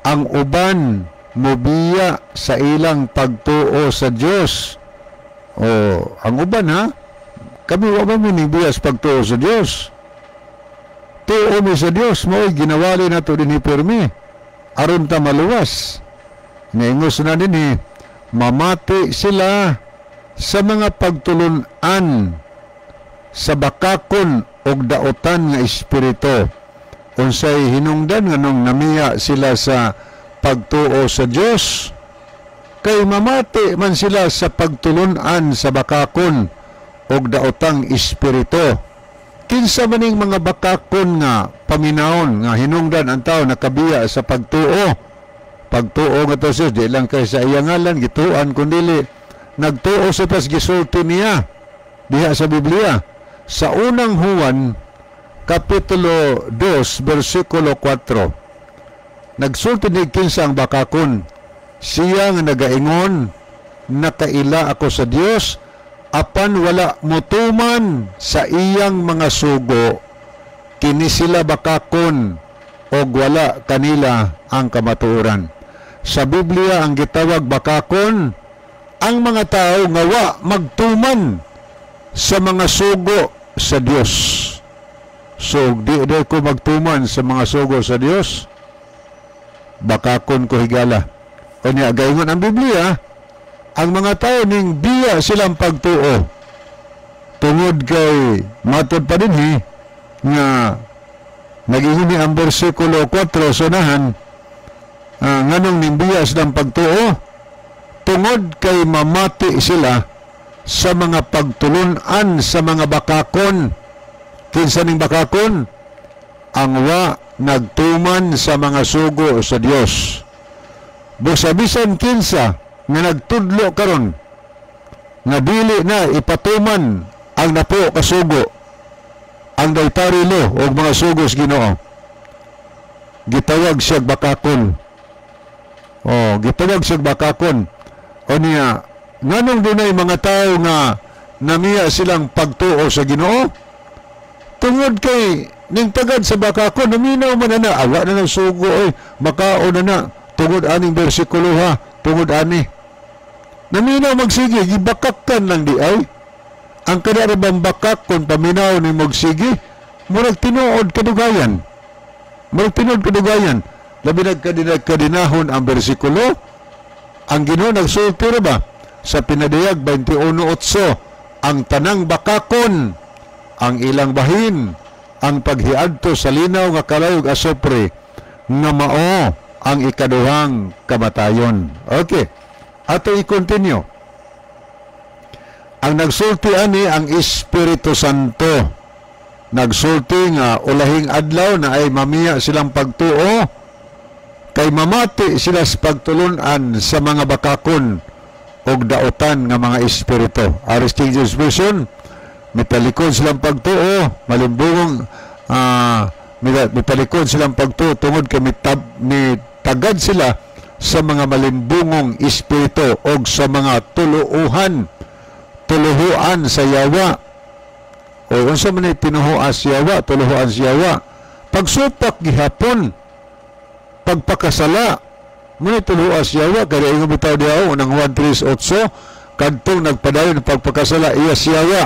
ang uban mobiya sa ilang pagtuo sa Dios. O ang uban ha, kami wa man minibiya sa pagtuo sa Dios. Tuo mi sa Dios mo ginawali nato dinhi pirmi aron ta maluwas. Ngaingos na dinhi mamati sila sa mga pagtulun-an sa bakakon og daotan nga espiritu. Unsay hinungdan nganong namiya sila sa pagtuo sa Dios, kay mamati man sila sa pagtulun-an sa bakakon og daotang espiritu. Kinsa maning mga bakakon nga paminaon nga hinungdan ang tao nakabiya sa pagtuo. Pagtuo nga to sus, di lang kay sa iyangalan gituan kundili nagtuo sa pas gisulti niya diha sa Biblia. Sa unang Juan Kapitulo 2, versikulo 4, nagsulti ni kinsa ang bakakon, siya nga nagaingon, nakaila ako sa Dios, apan wala mutuman sa iyang mga sugo, kini sila bakakon, o wala kanila ang kamatuoran. Sa Biblia, ang gitawag bakakon, ang mga tao nga wa magtuman sa mga sugo sa Dios. So, di ko magtuman sa mga sugo sa Dios, bakakon ko higala. O niya, gaingon ang Biblia, ang mga tao ning biya silang pagtuo. Tungod kay, matod pa din nga, nag-ingon ni ang versikulo 4, sunahan, nganong ning biya silang pagtuo, tungod kay mamati sila sa mga pagtulun-an sa mga bakakon. Kinsa ning bakakon? Ang wa nagtuman sa mga sugo sa Dios. Busabisan kinsa nga nagtudlo karon nga dili na ipatuman ang napo ka sugo, ang dietary law o mga sugo sa Ginoo, gitawag siya bakakon. Gitawag siya bakakon. O niya, nganong dunay mga tao nga namiya silang pagtuo sa Ginoo? Tungod kay ning tagad sa bakakon, naminaw man na, awa na ng sugo, makao na, tungod aning bersikulo ha, tungod ani. Naminaw magsige, gibakakkan lang di ay. Ang kadarabang bakak kung paminaw ni magsige, murag tinuod kadugayan. Murag tinuod kadugayan. Labi nagkadinahon ang bersikulo, ang Ginoo nagsulti ra ba sa pinadayag 21:8, ang tanang bakakon, ang ilang bahin, ang paghiadto sa linaw nga kalayog asopre, nga mao ang ikaduhang kamatayon. Okay, ato i-continue. Ang nagsulti ani ang Espiritu Santo. Nagsulti nga ulahing adlaw na ay mamiya silang pagtuo, kay mamati sila sa pagtulunan sa mga bakakon og daotan nga mga espiritu. Aristides version, mitalikod silang pagtuo, malimbungong mitalikod silang pagtuo tungod kay mitagad sila sa mga malimbungong espiritu o sa mga tuluhuan sa yawa. O unsa man ni tinuhuan sa yawa, tuluhuan sa yawa, pagsupak gihapon, pagpakasala, muna tuluhuan sa yawa, kaya ingon bitaw diaw unang Juan 3:8, kadtong nagpadayon pagpakasala iya sa yawa.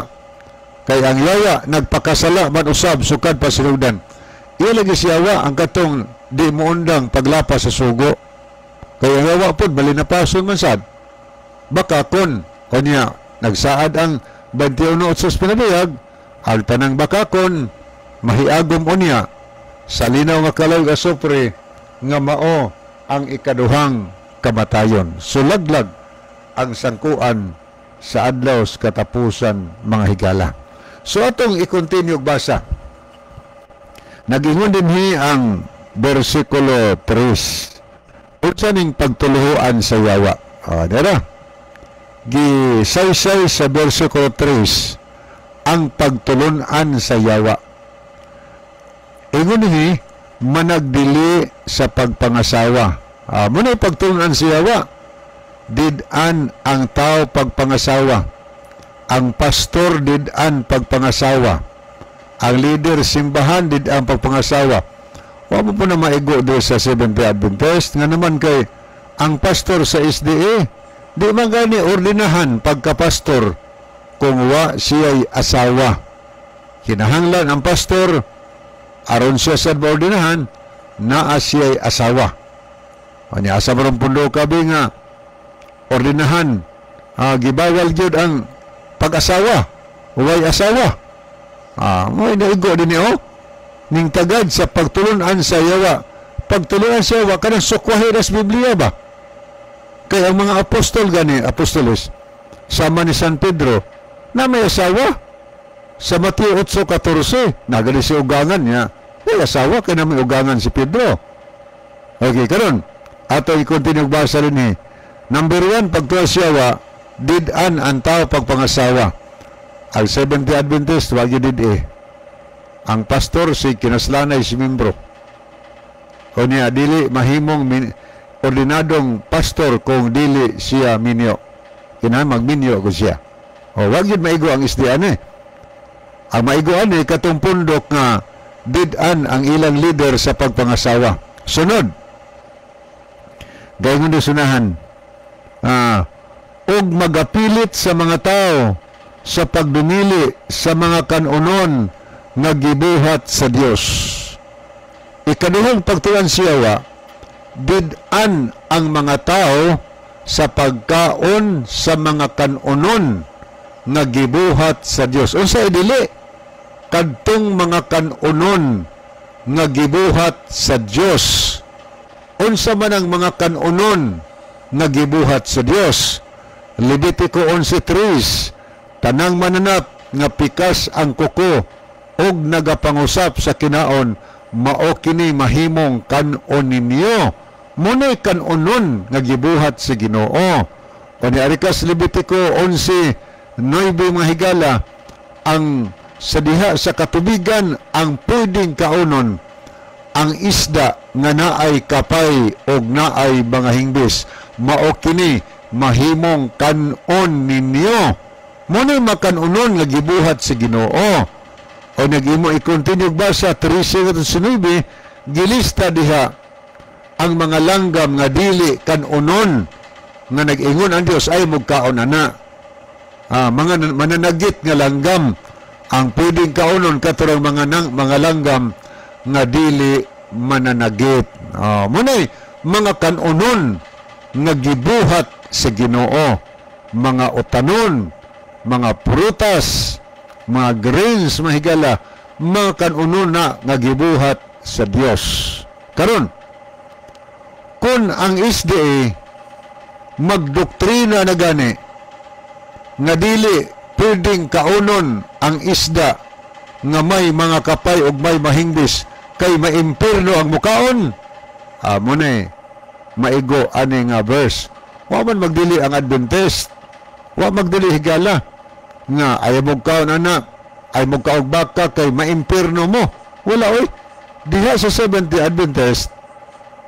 Kay ang yawa nagpakasala man usab sukad pa sinugdan. Iya lagi siyawa ang katong di moundang paglapas sa sugo. Kay ang yawa pod malinapason man sad. Bakakon kanya nagsaad ang 21:8 sa pinadayag, ang tanang bakakon mahiagom unya sa linaw nga kalayog asopre nga mao ang ikaduhang kamatayon. Sulaglag ang sangkuan sa adlaw sa katapusan mga higala. So atong i-continue basa. Nagingon din ang versikulo 3. Unsa ning pagtuluhuan sa yawa? Dara. Gisaysay sa versikulo 3 ang pagtulunan sa yawa. Ingon ni managdili sa pagpangasawa. Muna pagtulunan sa yawa. Did-an ang tao pagpangasawa. Ang pastor did-an pagpangasawa. ang leader simbahan did ang pagpangasawa. Wa mo po na maigo do sa Seventh-day Adventist nga naman kay ang pastor sa SDA di man gani ordinahan pagka-pastor kung wa siya'y asawa. Kinahanglan ang pastor aron siya sa ordinahan naa siya'y asawa. Ani asa barang pundo kabi nga ordinahan gibawal gyud ang pag-asawa, way asawa. Mo naigo din niyo ning tagad sa pagtulunan sa yawa. Pagtulunan sa yawa kanang sukwahi sa Biblia ba? Kaya ang mga apostol gani, apostoles sama ni San Pedro na may asawa. Sa Mateo 8:14 nagali si ugangan niya. May asawa kaya na may ugangan si Pedro. Okay, karon ato i-continue basa rin ni number 1, pagtuwa siya did-an ang tao pagpangasawa. Ang Seventh-day Adventist, wag yun ang pastor si kinaslanay si membro. O niya, dili mahimong ordinadong pastor kung dili siya minyo. Magminyo ko siya. O wag yun maigo ang isdian Ang maiguan katong pundok nga did-an ang ilang leader sa pagpangasawa. Sunod. Gayong sunahan. Og magapilit sa mga tao sa pagdumili sa mga kanunon nga gibuhat sa Dios. Ikaduhang pagtuan siya did-an ang mga tao sa pagkaon sa mga kanunon nga gibuhat sa Dios. Unsa dili kadtong mga kanunon nga gibuhat sa Dios. Unsa man ang mga kanunon nga gibuhat sa Dios. Levitico 11:3 tanang mananap nga pikas ang kuko og nagapangusap sa kinaon mao kini mahimong kanon ninyo. Munay kanunon nga gibuhat sa Ginoo. Kani arikas Levitico 11:9 mga higala ang sa diha sa katubigan ang pwedeng kaunon ang isda nga naay kapay og naay mga hingbis mao kini mahimong kanon ninyo. Munay makanunon nga gibuhat sa Ginoo. O nagimo i-continue basa 13:9 gilista diha ang mga langgam nga dili kanunon nga nag-ingon ang Dios ay mugkaon ana. Mga mananagit nga langgam ang pwedeng kaunon katurang mga langgam nga dili mananagit. Munay mga kanunon nga gibuhat sa Ginoo, mga utanon, mga prutas, mga grains, mga higala, mga kanunon na nga gibuhat sa Dios. Karon, kung ang SDA magdoktrina na gani nga dili pwedeng kaunon ang isda nga may mga kapay ug may mahingbis kay maimpirno ang mukaon, munay maigo ani nga verse. Wa man magdili ang Adventist, wa magdili higala nga ay mugkaon ana, ay mugkaog baka kay maimpirno mo. Wala oy. Diha sa Seventh-day Adventist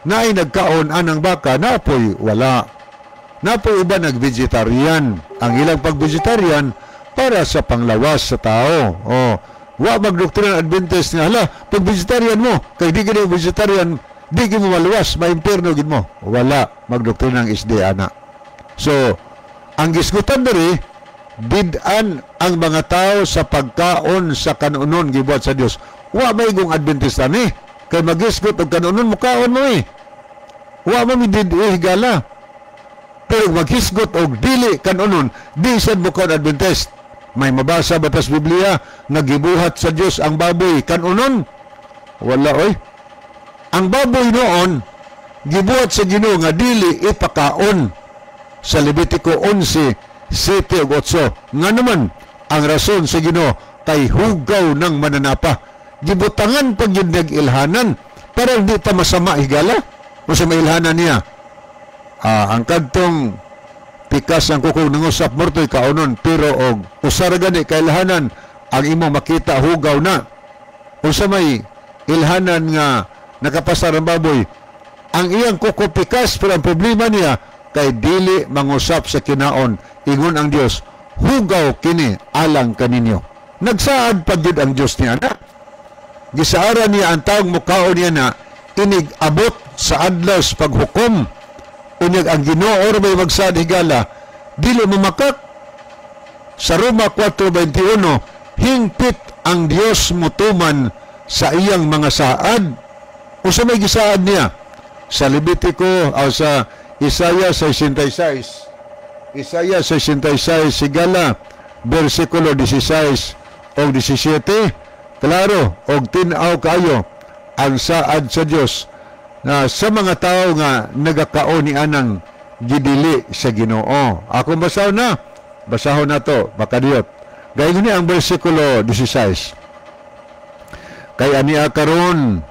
na ay nagkaon anang baka, napoy wala. Napoy iba nag-vegetarian. Ang ilang pag-vegetarian para sa panglawas sa tao. Wa magdoktrina Adventist nga hala, pag vegetarian mo, kay di gini vegetarian, di gini mo maluwas, maimpirno gid mo. Wala magdoktrina ng SDA ana. So, ang gisgutan diri did-an ang mga tao sa pagkaon sa kanunon gibuhat sa Dios. Wa may gong Adventist ani kay magisgot og kanunon mukaon mo Wa man did higala. Pero maghisgot og dili kanunon, di sad mukaon Adventist. May mabasa batas Biblia nga gibuhat sa Dios ang baboy kanunon? Wala oy. Ang baboy noon gibuhat sa Ginoo nga dili ipakaon sa Levitico 11:7 ug 8. Nga naman ang rason sa Ginoo kay hugaw ng mananapa. Gibutangan pag yun nag-ilhanan para hindi ta masama higala o sa mailhanan niya. Ang kadtong pikas ang kukog ng usap mortoy kaunon pero og usar gani kailhanan ang imo makita hugaw na. Usa may ilhanan nga nakapasar ang baboy. Ang iyang kuko pikas pero ang problema niya kay dili mangusap sa kinaon. Ingon ang Dios, hugaw kini alang kaninyo. Nagsaad pa gyud ang Dios niya na. Gisaara niya ang taong mukaon niya na inig abot sa adlaw sa paghukom. Unyag ang Ginoo or may magsaad higala dili mamakak. Sa Roma 4:21, hingpit ang Dios mutuman sa iyang mga saad. Usa may gisaad niya sa Levitico o sa Isaiah 66. Isaiah 66 sigala bersikulo 16 o 17. Klaro og tin-aw kayo ang saad sa Dios na sa mga tao nga nagakaon ni anang gidili sa Ginoo. Ako basahon na to makadiyot. Gayon ni ang bersikulo 16. Kay ania karon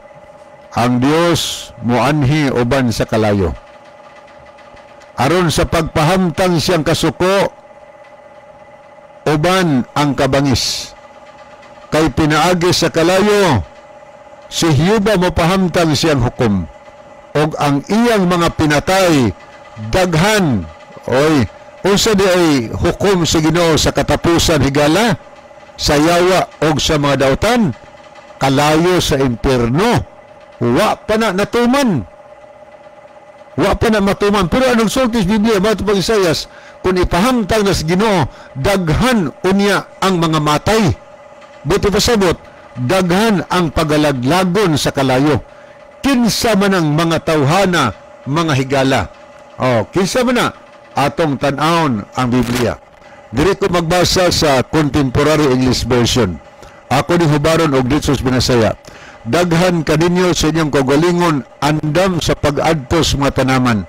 ang Dios muanhi uban sa kalayo. Aron sa pagpahamtang siyang kasuko uban ang kabangis. Kay pinaagi sa kalayo si Hiyuba mapahamtang siyang hukom. Og ang iyang mga pinatay daghan oy unsa di ay hukom sa Ginoo sa katapusan higala sa yawa og sa mga dautan kalayo sa impierno wa pa na natuman wa pa na matuman pero anong sulti sa Biblia bato pag Isayas kung ipahamtang na sa Ginoo daghan unya ang mga matay buti pasabot daghan ang pagalaglagon sa kalayo kinsa man ang mga tawhana mga higala kinsa man na atong tan-awon ang Biblia. Diri ko magbasa sa Contemporary English Version. Ako ni hubaron og dito sa Binasaya. Daghan kaninyo sa inyong kagalingon andam sa pag-adto sa mga tanaman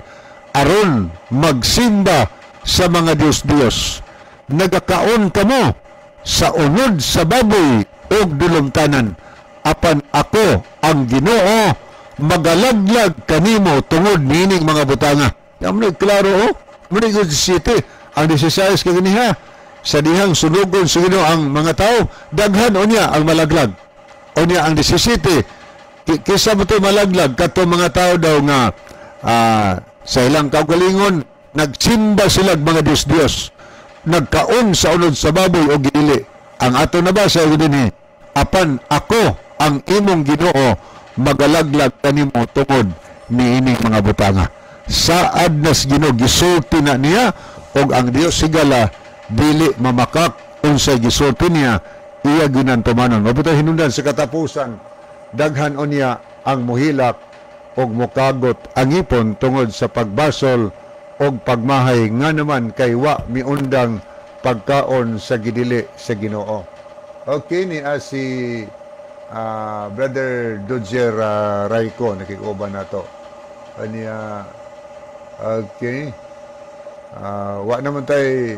aron magsimba sa mga Dios-Dios. Nagakaon kamo sa unod sa baboy og dulumtanan apan ako ang Ginoo magalaglag kanimo tungod nining mga butanga. Amno klaro muna yung 17 ang 16 kaganiha sa dihang sunugon sa Ginoo ang mga tao daghan unya ang malaglag unya ang 17 kisa mo ito malaglag kato mga tao daw nga sa ilang kaugalingon nagsimba sila mga Diyos nagkaon sa unod sa baboy o gili ang ato nabasa din apan ako ang imong Ginoo magalaglag kanimo tungod niining mga butanga. Saad nas Ginoo gisulti na niya og ang Dios sigala dili mamakak unsay gisulti niya iya ginantumanon. Mabutay hinungdan sa katapusan daghan unya ang muhilak og mukagot ang ipon tungod sa pagbasol og pagmahay nga naman kay wa miundang pagkaon sa gidili sa Ginoo. Okay ni si Brother Dodger Raiko nakikuban nato. Anya okay. Wa naman tay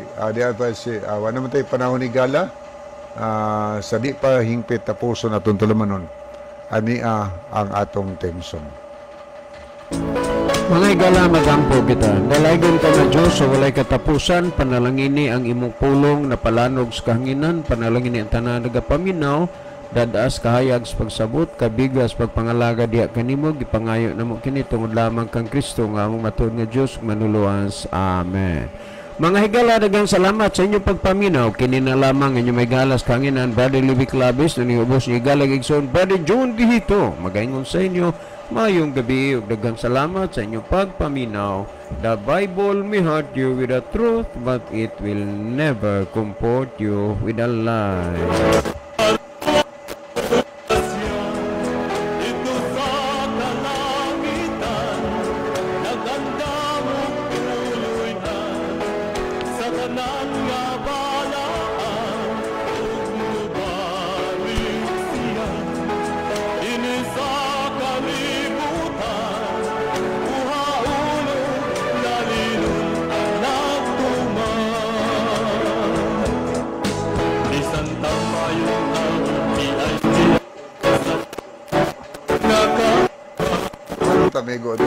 wa naman tay panahon ni gala. Sa di pa hingpit tapuso na tuntulumanon. Ani ang atong tension. Mga higala magampo kita. Dalaygon ka na Diyos sa walay katapusan, panalangini ang imong pulong na palanog sa kahanginan, panalangini ang tanan nagapaminaw, dadaas kahayag sa pagsabot, kabigas pagpangalaga diya kanimo, gipangayo na mo kini tungod lamang kang Kristo nga among matuod nga Diyos manuluans. Amen. Mga higala, daghang salamat sa inyong pagpaminaw. Kini na lamang inyong may galas kanginan, Brother Libby Clavis, na niubos ni Igalag Igsoon, Brother John Gihito. Magaingon sa inyo, mayong gabi, ug daghang salamat sa inyong pagpaminaw. The Bible may hurt you with the truth, but it will never comfort you with a lie. Ito sa kalangitan, naganda mo tuloy na sa tanan nga balaan, ug mubalik siya. Ini sa kalibutan, uhaulog lalilon ang nagtuman. Di santang mayong ang iay Tamigo.